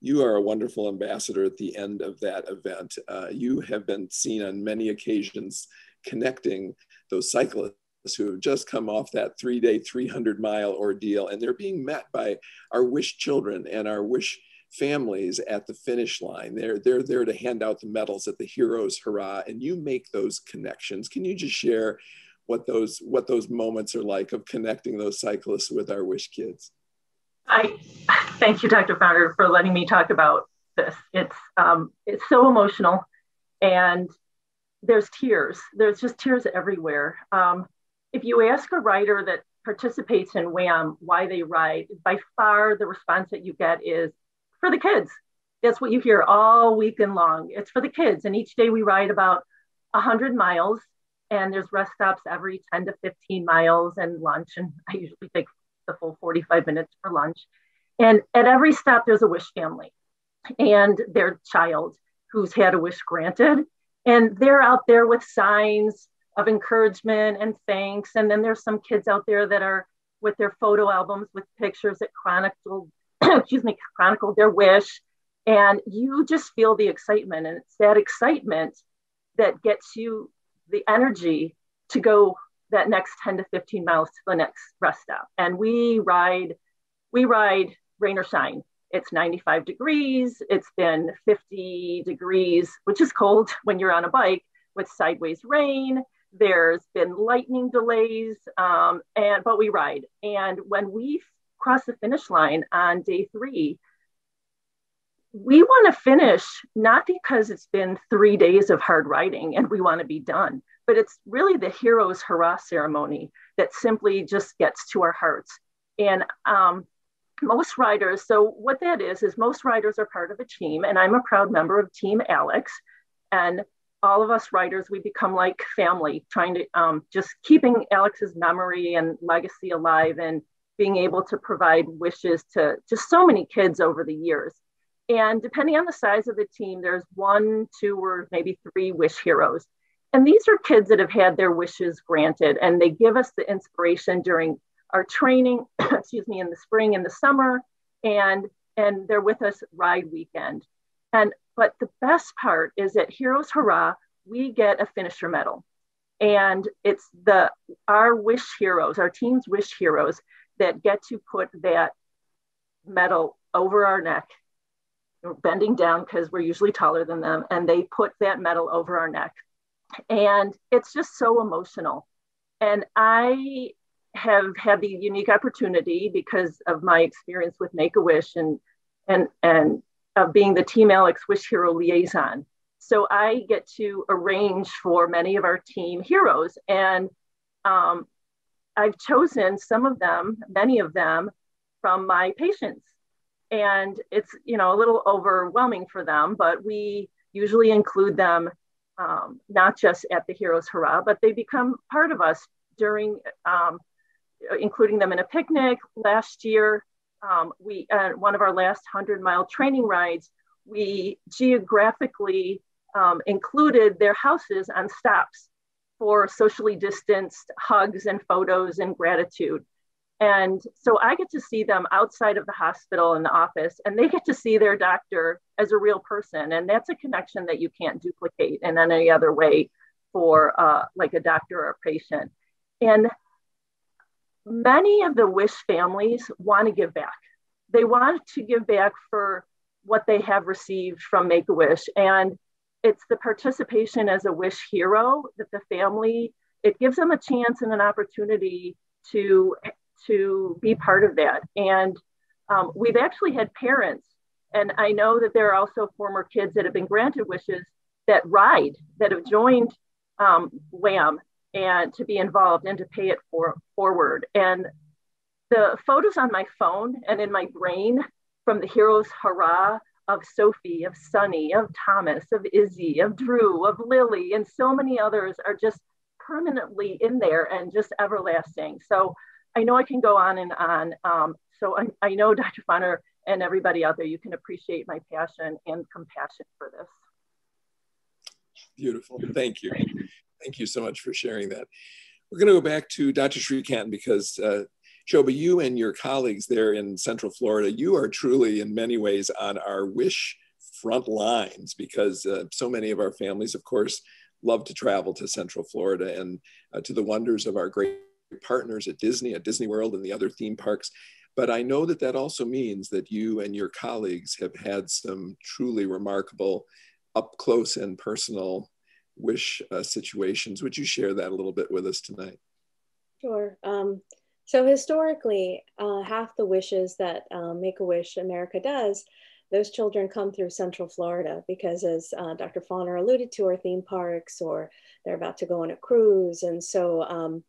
you are a wonderful ambassador at the end of that event. You have been seen on many occasions connecting those cyclists who have just come off that 3-day, 300-mile ordeal, and they're being met by our wish children and our wish families at the finish line. They're there to hand out the medals at the Heroes Hurrah, and you make those connections. Can you just share what those moments are like of connecting those cyclists with our wish kids? I thank you, Dr. Fahner, for letting me talk about this. It's so emotional, and there's tears. There's just tears everywhere. If you ask a rider that participates in WHAM why they ride, by far the response that you get is for the kids. That's what you hear all weekend long. It's for the kids. And each day we ride about 100 miles, and there's rest stops every 10 to 15 miles and lunch. And I usually take the full 45 minutes for lunch. And at every stop, there's a wish family and their child who's had a wish granted. And they're out there with signs of encouragement and thanks. And then there's some kids out there that are with their photo albums with pictures that chronicle their wish. And you just feel the excitement. And it's that excitement that gets you the energy to go that next 10 to 15 miles to the next rest stop. And we ride rain or shine. It's 95 degrees. It's been 50 degrees, which is cold when you're on a bike, with sideways rain. There's been lightning delays, but we ride. And when we cross the finish line on day 3, we want to finish not because it's been 3 days of hard riding and we want to be done, but it's really the Heroes Hurrah ceremony that simply just gets to our hearts. And most riders, so what that is most riders are part of a team, and I'm a proud member of Team Alex. And all of us riders, we become like family, trying to just keeping Alex's memory and legacy alive and being able to provide wishes to just so many kids over the years. And depending on the size of the team, there's 1, 2, or maybe 3 wish heroes. And these are kids that have had their wishes granted, and they give us the inspiration during our training, excuse me, in the spring and the summer, and they're with us ride weekend. But the best part is at Heroes Hurrah, we get a finisher medal. And it's our wish heroes, our team's wish heroes, that get to put that medal over our neck. We're bending down because we're usually taller than them, and they put that medal over our neck. And it's just so emotional. And I have had the unique opportunity, because of my experience with Make-A-Wish and of being the Team Alex Wish Hero liaison. So I get to arrange for many of our team heroes. And I've chosen many of them from my patients. And it's, a little overwhelming for them, but we usually include them not just at the Heroes Hurrah, but they become part of us during, including them in a picnic. Last year, one of our last 100-mile training rides, we geographically included their houses on stops for socially distanced hugs and photos and gratitude. And so I get to see them outside of the hospital and the office, and they get to see their doctor as a real person. And that's a connection that you can't duplicate in any other way for like a doctor or a patient. And many of the Wish families want to give back. They want to give back for what they have received from Make-A-Wish. And it's the participation as a Wish hero that the family, it gives them a chance and an opportunity to be part of that. And we've actually had parents, and I know that there are also former kids that have been granted wishes that have joined WHAM and to be involved and to pay it forward. And the photos on my phone and in my brain from the Heroes Hurrah of Sophie, of Sunny, of Thomas, of Izzy, of Drew, of Lily, and so many others are just permanently in there and just everlasting. So I know I can go on and on. So I know, Dr. Fahner, and everybody out there, you can appreciate my passion and compassion for this. Beautiful. Thank you. Thank you so much for sharing that. We're going to go back to Dr. Srikanth because Shoba, you and your colleagues there in Central Florida, you are truly in many ways on our Wish front lines, because so many of our families, of course, love to travel to Central Florida and to the wonders of our great partners at Disney World and the other theme parks. But I know that that also means that you and your colleagues have had some truly remarkable up close and personal Wish situations. Would you share that a little bit with us tonight? Sure. So historically, half the wishes that Make-A-Wish America does, those children come through Central Florida because, as Dr. Fauner alluded to, are theme parks or they're about to go on a cruise. And so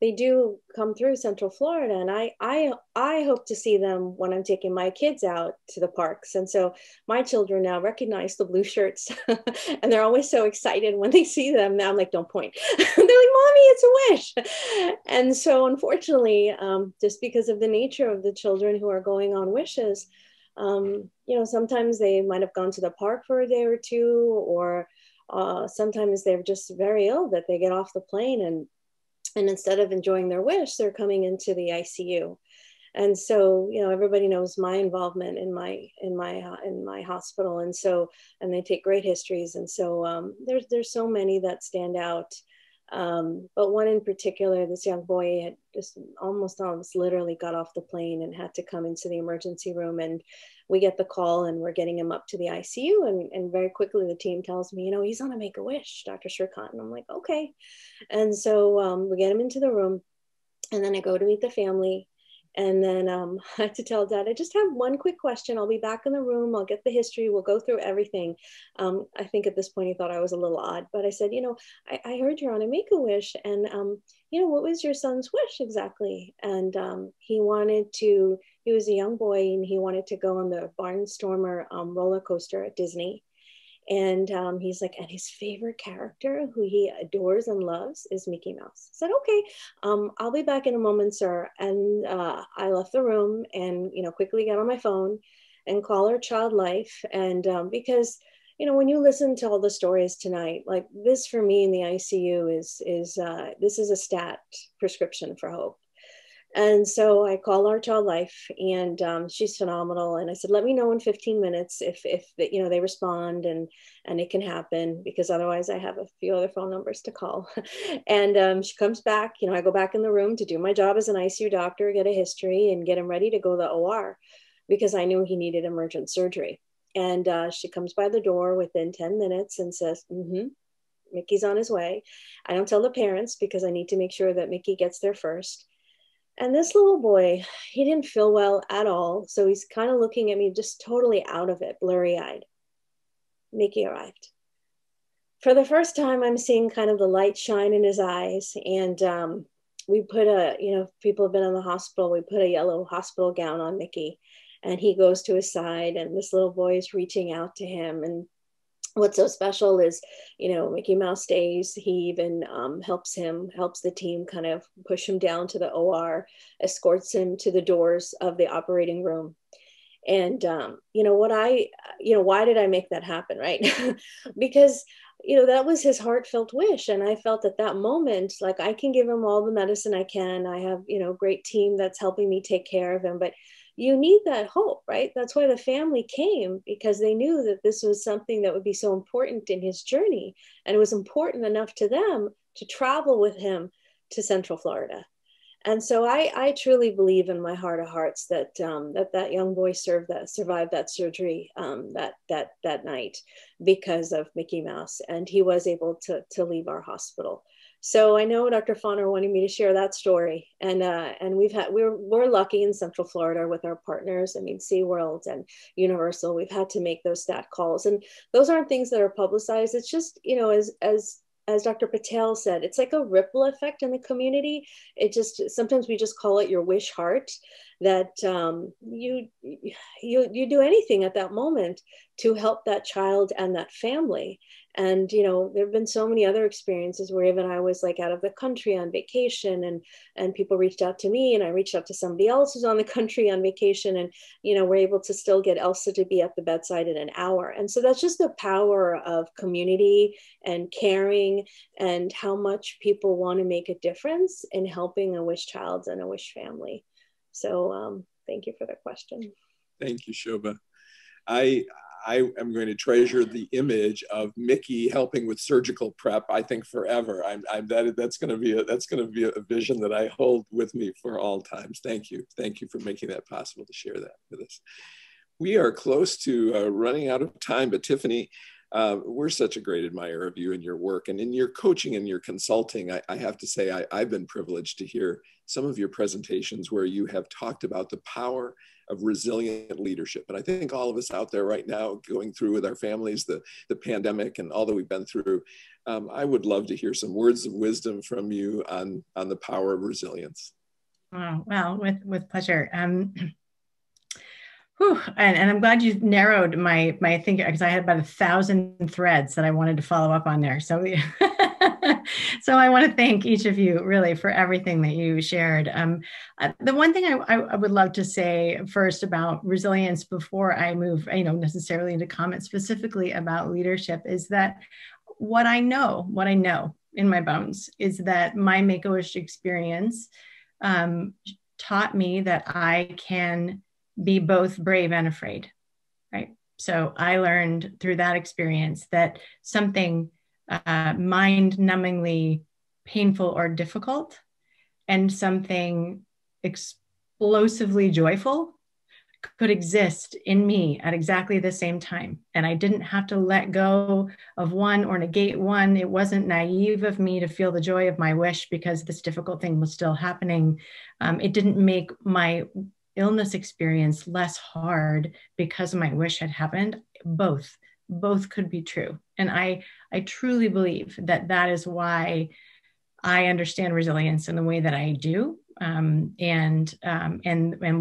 they do come through Central Florida, and I hope to see them when I'm taking my kids out to the parks. And so my children now recognize the blue shirts and they're always so excited when they see them. Now I'm like, don't point. They're like, Mommy, it's a wish. And so unfortunately, just because of the nature of the children who are going on wishes, sometimes they might have gone to the park for a day or two, or sometimes they're just very ill that they get off the plane and instead of enjoying their wish, they're coming into the ICU. And so, everybody knows my involvement in my hospital. And they take great histories. And so there's so many that stand out. But one in particular, this young boy had just almost literally got off the plane and had to come into the emergency room. And we get the call and we're getting him up to the ICU. And very quickly the team tells me, he's on a Make-A-Wish, Dr. Srikanth. And I'm like, okay. And so we get him into the room, and then I go to meet the family. And then I had to tell Dad, I just have one quick question. I'll be back in the room. I'll get the history. We'll go through everything. I think at this point he thought I was a little odd, but I said, I heard you're on a Make-A-Wish, and what was your son's wish exactly? And he was a young boy, and he wanted to go on the Barnstormer roller coaster at Disney. And he's like, and his favorite character who he adores and loves is Mickey Mouse. I said, okay, I'll be back in a moment, sir. And I left the room and, quickly got on my phone and call our child life. And because, when you listen to all the stories tonight, like this for me in the ICU this is a stat prescription for hope. And so I call our child life, and she's phenomenal. And I said, let me know in 15 minutes if they respond and it can happen, because otherwise I have a few other phone numbers to call. And she comes back, I go back in the room to do my job as an ICU doctor, get a history and get him ready to go to the OR, because I knew he needed emergent surgery. And she comes by the door within 10 minutes and says, Mickey's on his way. I don't tell the parents because I need to make sure that Mickey gets there first. And this little boy, he didn't feel well at all. So he's kind of looking at me just totally out of it, blurry-eyed. Mickey arrived. For the first time, I'm seeing kind of the light shine in his eyes. And we put people have been in the hospital, we put a yellow hospital gown on Mickey. And he goes to his side, and this little boy is reaching out to him. And what's so special is, Mickey Mouse stays. He even helps the team kind of push him down to the OR, escorts him to the doors of the operating room. And, why did I make that happen, right? Because, that was his heartfelt wish. And I felt at that moment, like I can give him all the medicine I can. I have, a great team that's helping me take care of him, but you need that hope, right? That's why the family came, because they knew that this was something that would be so important in his journey. And it was important enough to them to travel with him to Central Florida. And so I truly believe in my heart of hearts that that young boy survived that surgery that night because of Mickey Mouse. And he was able to leave our hospital. So I know Dr. Fahner wanted me to share that story, and we're lucky in Central Florida with our partners. I mean, SeaWorld and Universal. We've had to make those stat calls, and those aren't things that are publicized. It's just as Dr. Patel said, it's like a ripple effect in the community. Sometimes we just call it your wish heart, that you do anything at that moment to help that child and that family. And, there have been so many other experiences where even I was like out of the country on vacation, and people reached out to me, and I reached out to somebody else who's on the country on vacation, and, we're able to still get Elsa to be at the bedside in an hour. And so that's just the power of community and caring, and how much people want to make a difference in helping a wish child and a wish family. So thank you for the question. Thank you, Shobha. I am going to treasure the image of Mickey helping with surgical prep, I think, forever. That's going to be a vision that I hold with me for all times. Thank you for making that possible to share that with us. We are close to running out of time, but Tiffany, we're such a great admirer of you and your work, and in your coaching and your consulting. I have to say I've been privileged to hear some of your presentations where you have talked about the power of resilient leadership. And I think all of us out there right now going through with our families the pandemic and all that we've been through, I would love to hear some words of wisdom from you on the power of resilience. Oh, well, with pleasure. And I'm glad you narrowed my thinking, because I had about 1,000 threads that I wanted to follow up on there. So, so I want to thank each of you really for everything that you shared. The one thing I would love to say first about resilience before I move, necessarily into comments specifically about leadership, is that what I know in my bones is that my Make-A-Wish experience taught me that I can be both brave and afraid, right? So I learned through that experience that something mind-numbingly painful or difficult and something explosively joyful could exist in me at exactly the same time. And I didn't have to let go of one or negate one. It wasn't naive of me to feel the joy of my wish because this difficult thing was still happening. It didn't make my illness experience less hard because my wish had happened. Both could be true. And I truly believe that that is why I understand resilience in the way that I do. And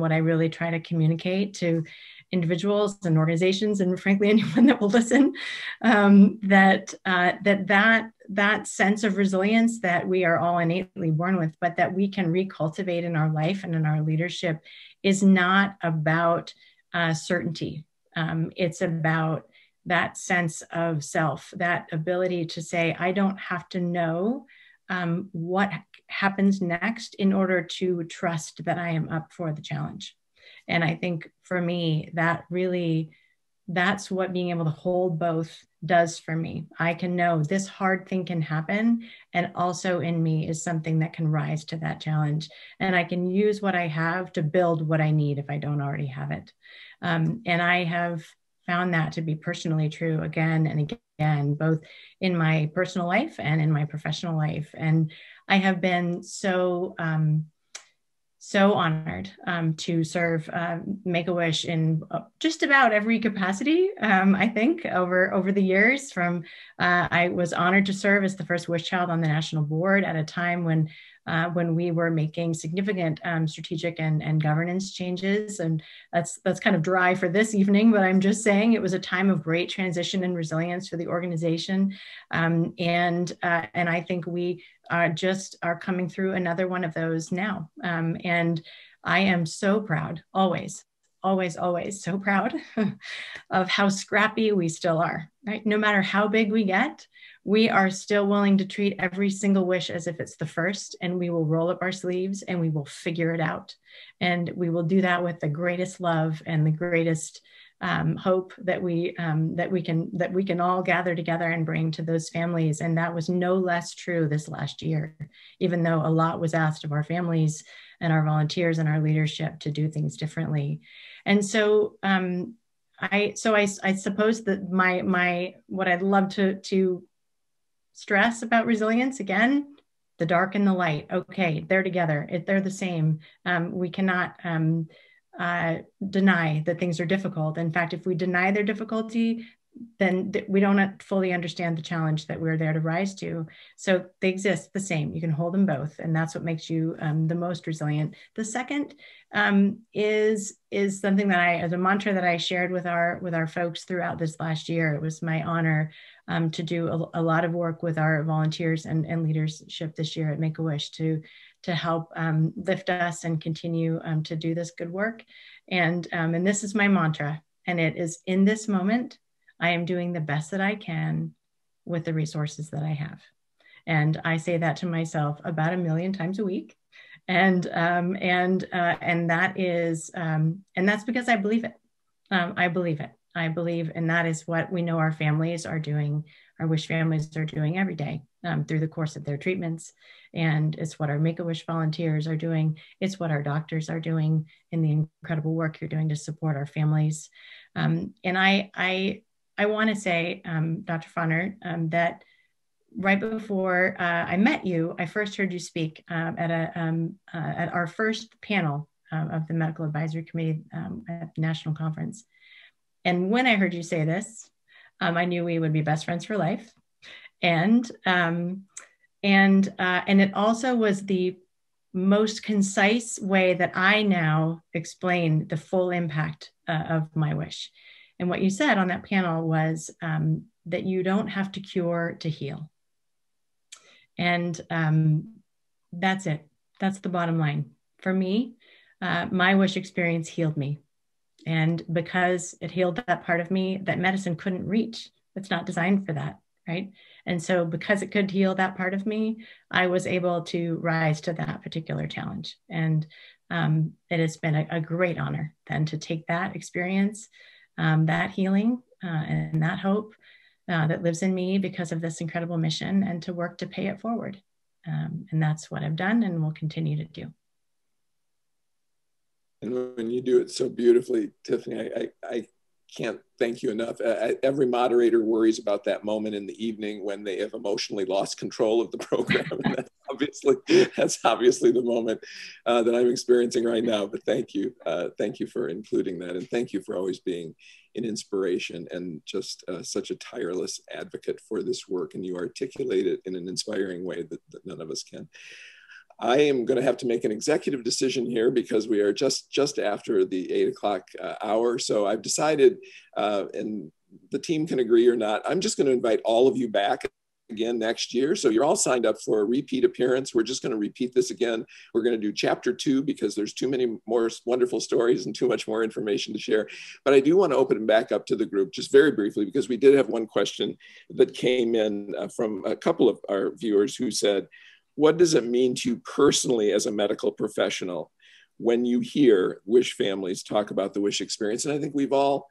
what I really try to communicate to individuals and organizations, and frankly, anyone that will listen, that sense of resilience that we are all innately born with, but that we can recultivate in our life and in our leadership, is not about certainty. It's about that sense of self, that ability to say, I don't have to know what happens next in order to trust that I am up for the challenge. And I think for me, that's what being able to hold both does for me. I can know this hard thing can happen, and also in me is something that can rise to that challenge. And I can use what I have to build what I need if I don't already have it. And I have found that to be personally true again and again, both in my personal life and in my professional life. And I have been so honored to serve Make-A-Wish in just about every capacity, I think, over the years. I was honored to serve as the first Wish Child on the national board at a time when we were making significant strategic and governance changes. And that's kind of dry for this evening, but I'm just saying it was a time of great transition and resilience for the organization. And I think we are coming through another one of those now. And I am so proud, always so proud of how scrappy we still are, right? No matter how big we get, we are still willing to treat every single wish as if it's the first, and we will roll up our sleeves and we will figure it out. And we will do that with the greatest love and the greatest hope that we can all gather together and bring to those families. And that was no less true this last year, even though a lot was asked of our families and our volunteers and our leadership to do things differently. And so I suppose that my what I'd love to stress about resilience, again, the dark and the light. Okay, they're together. They're the same. We cannot deny that things are difficult. In fact, if we deny their difficulty, then we don't fully understand the challenge that we're there to rise to. So they exist the same. You can hold them both, and that's what makes you the most resilient. The second is something that as a mantra that I shared with our folks throughout this last year. It was my honor to do a lot of work with our volunteers and leadership this year at Make-A-Wish to help lift us and continue to do this good work. And this is my mantra, and it is, in this moment, I am doing the best that I can with the resources that I have. And I say that to myself about 1 million times a week. And that is, and that's because I believe it. I believe, and that is what we know our families are doing, our Wish families are doing every day through the course of their treatments. And it's what our Make-A-Wish volunteers are doing. It's what our doctors are doing in the incredible work you're doing to support our families. And I want to say, Dr. Fahner, that right before I met you, I first heard you speak at our first panel of the Medical Advisory Committee at the National Conference. And when I heard you say this, I knew we would be best friends for life. And it also was the most concise way that I now explain the full impact of my wish. And what you said on that panel was that you don't have to cure to heal. And that's it. That's the bottom line. For me, my wish experience healed me. And because it healed that part of me that medicine couldn't reach, it's not designed for that, right? And so because it could heal that part of me, I was able to rise to that particular challenge. And it has been a great honor then to take that experience, that healing and that hope that lives in me because of this incredible mission, and to work to pay it forward. And that's what I've done and will continue to do. And when you do it so beautifully, Tiffany, I can't thank you enough. Every moderator worries about that moment in the evening when they have emotionally lost control of the program. And that's obviously the moment that I'm experiencing right now. But thank you. Thank you for including that. And thank you for always being an inspiration and just such a tireless advocate for this work. And you articulate it in an inspiring way that none of us can. I am going to have to make an executive decision here because we are just after the 8 o'clock hour. So I've decided, and the team can agree or not, I'm just going to invite all of you back again next year. So you're all signed up for a repeat appearance. We're just going to repeat this again. We're going to do chapter 2 because there's too many more wonderful stories and too much more information to share. But I do want to open it back up to the group just very briefly because we did have one question that came in from a couple of our viewers who said, what does it mean to you personally as a medical professional when you hear WISH families talk about the WISH experience? And I think we've all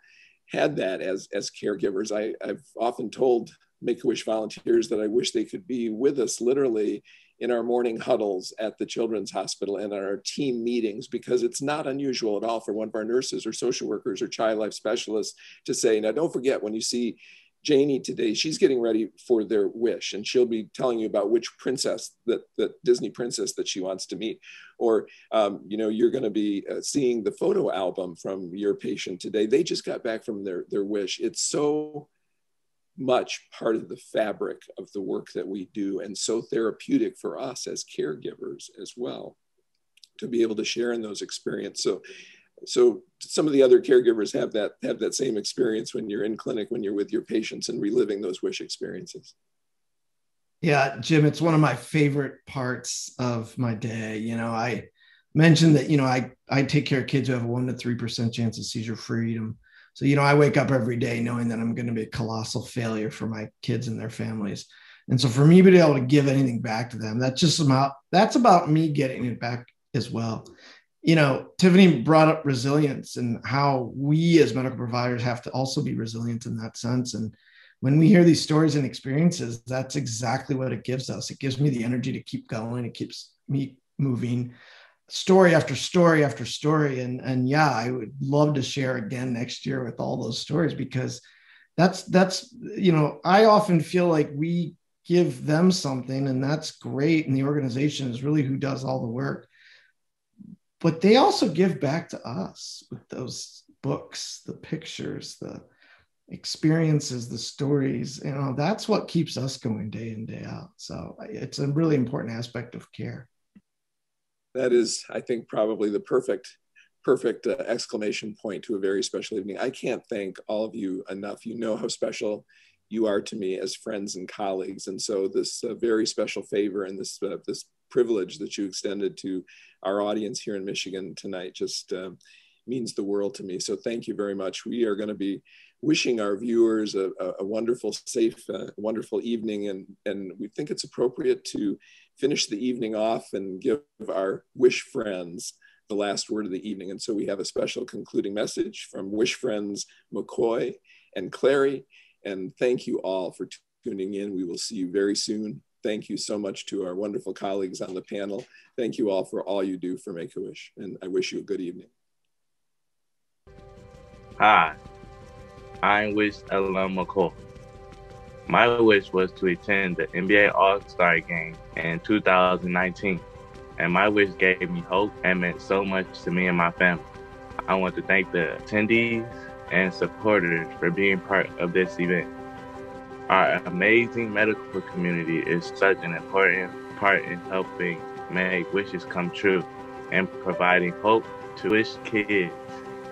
had that as caregivers. I've often told Make-A-Wish volunteers that I wish they could be with us literally in our morning huddles at the Children's Hospital and our team meetings, because it's not unusual at all for one of our nurses or social workers or child life specialists to say, now don't forget when you see Janie today, she's getting ready for their wish and she'll be telling you about which princess, that Disney princess that she wants to meet. Or, you know, you're going to be seeing the photo album from your patient today. They just got back from their wish. It's so much part of the fabric of the work that we do and so therapeutic for us as caregivers as well to be able to share in those experiences. So some of the other caregivers have that same experience when you're in clinic, when you're with your patients and reliving those WISH experiences. Yeah, Jim, it's one of my favorite parts of my day. You know, I mentioned that, you know, I take care of kids who have a 1 to 3% chance of seizure freedom. So, you know, I wake up every day knowing that I'm going to be a colossal failure for my kids and their families. And so for me to be able to give anything back to them, that's about me getting it back as well. You know, Tiffany brought up resilience and how we as medical providers have to also be resilient in that sense. And when we hear these stories and experiences, that's exactly what it gives us. It gives me the energy to keep going. It keeps me moving story after story after story. And yeah, I would love to share again next year with all those stories, because that's, you know, I often feel like we give them something and that's great. And the organization is really who does all the work. But they also give back to us with those books, the pictures, the experiences, the stories. You know, that's what keeps us going day in, day out. So it's a really important aspect of care. That is, I think, probably the perfect exclamation point to a very special evening. I can't thank all of you enough. You know how special you are to me as friends and colleagues. And so this very special favor and this privilege that you extended to our audience here in Michigan tonight just means the world to me. So thank you very much. We are going to be wishing our viewers a wonderful, safe, wonderful evening. And we think it's appropriate to finish the evening off and give our WISH friends the last word of the evening. And so we have a special concluding message from WISH friends Mccoy and Clary. And thank you all for tuning in. We will see you very soon. Thank you so much to our wonderful colleagues on the panel. Thank you all for all you do for Make-A-Wish. And I wish you a good evening. Hi, I'm WISH alum Mccoy. My wish was to attend the NBA All-Star Game in 2019. And my wish gave me hope and meant so much to me and my family. I want to thank the attendees and supporters for being part of this event. Our amazing medical community is such an important part in helping make wishes come true and providing hope to WISH kids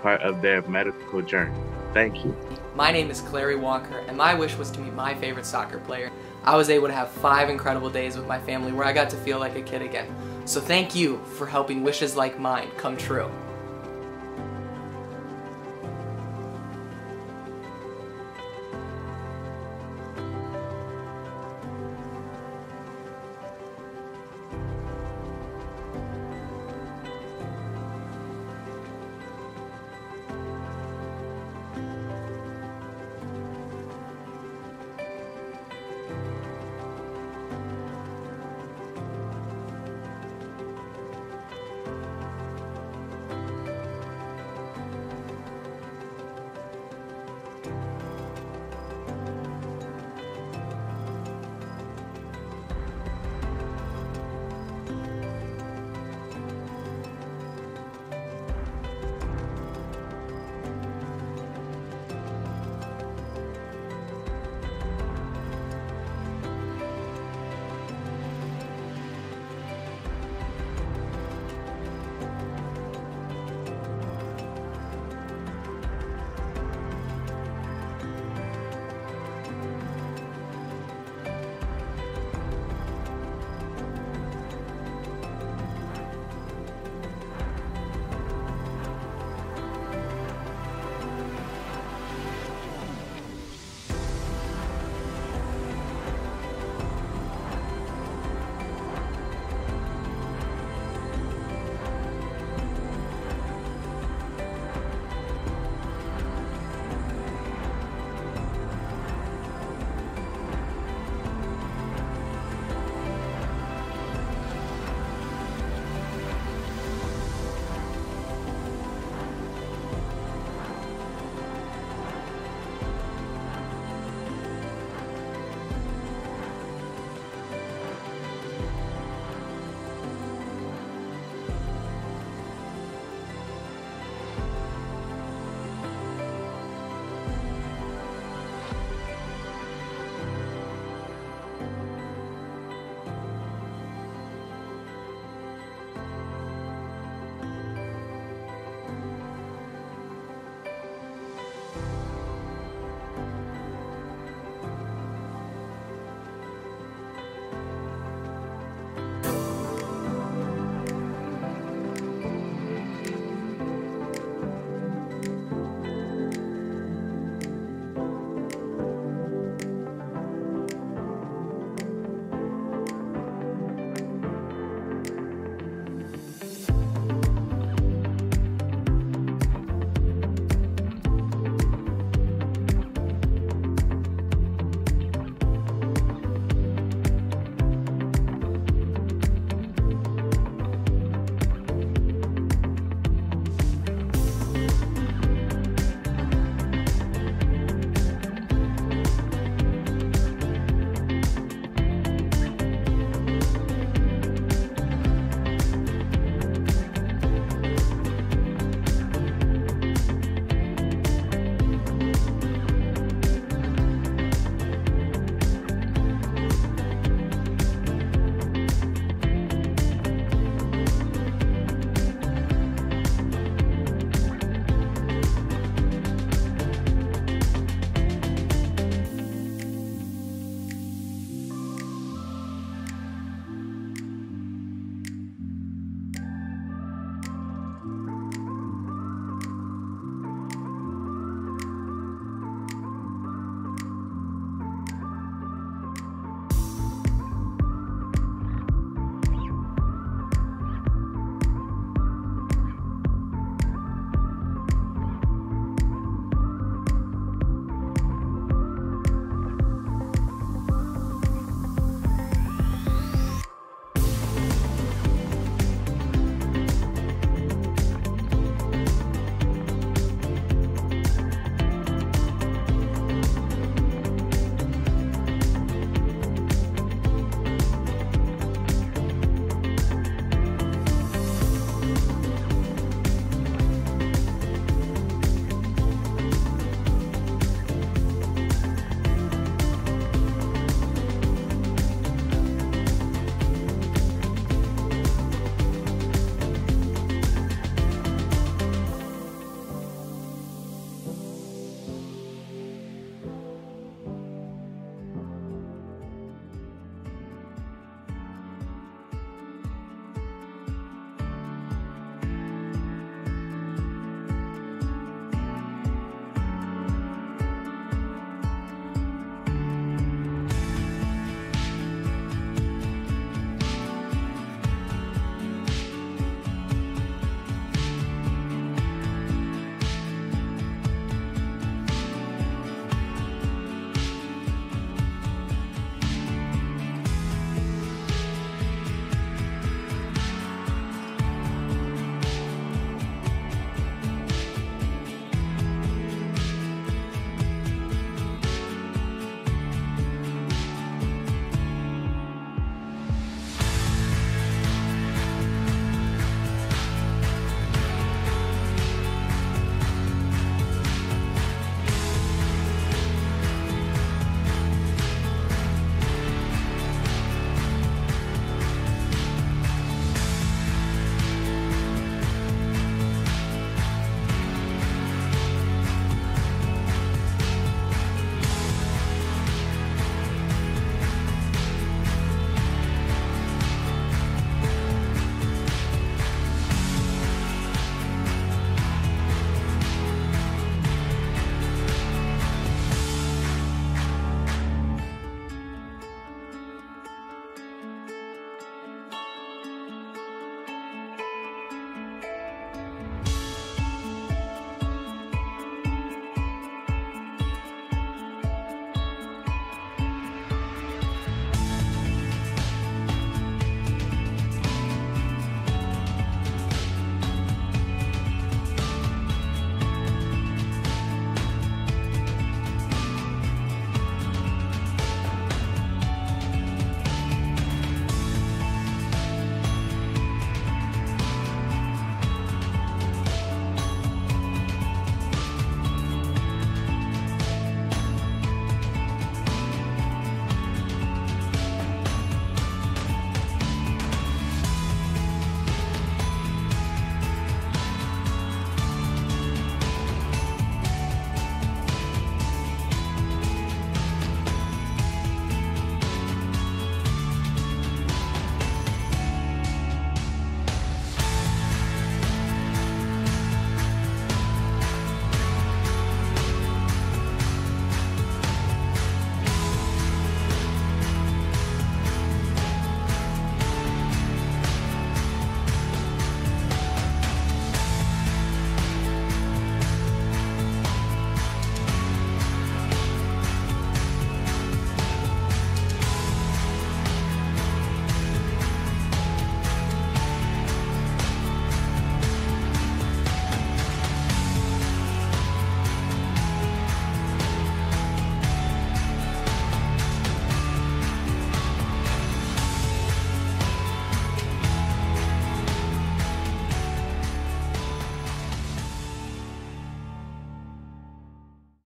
part of their medical journey. Thank you. My name is Clary Walker, and my wish was to meet my favorite soccer player. I was able to have 5 incredible days with my family where I got to feel like a kid again. So thank you for helping wishes like mine come true.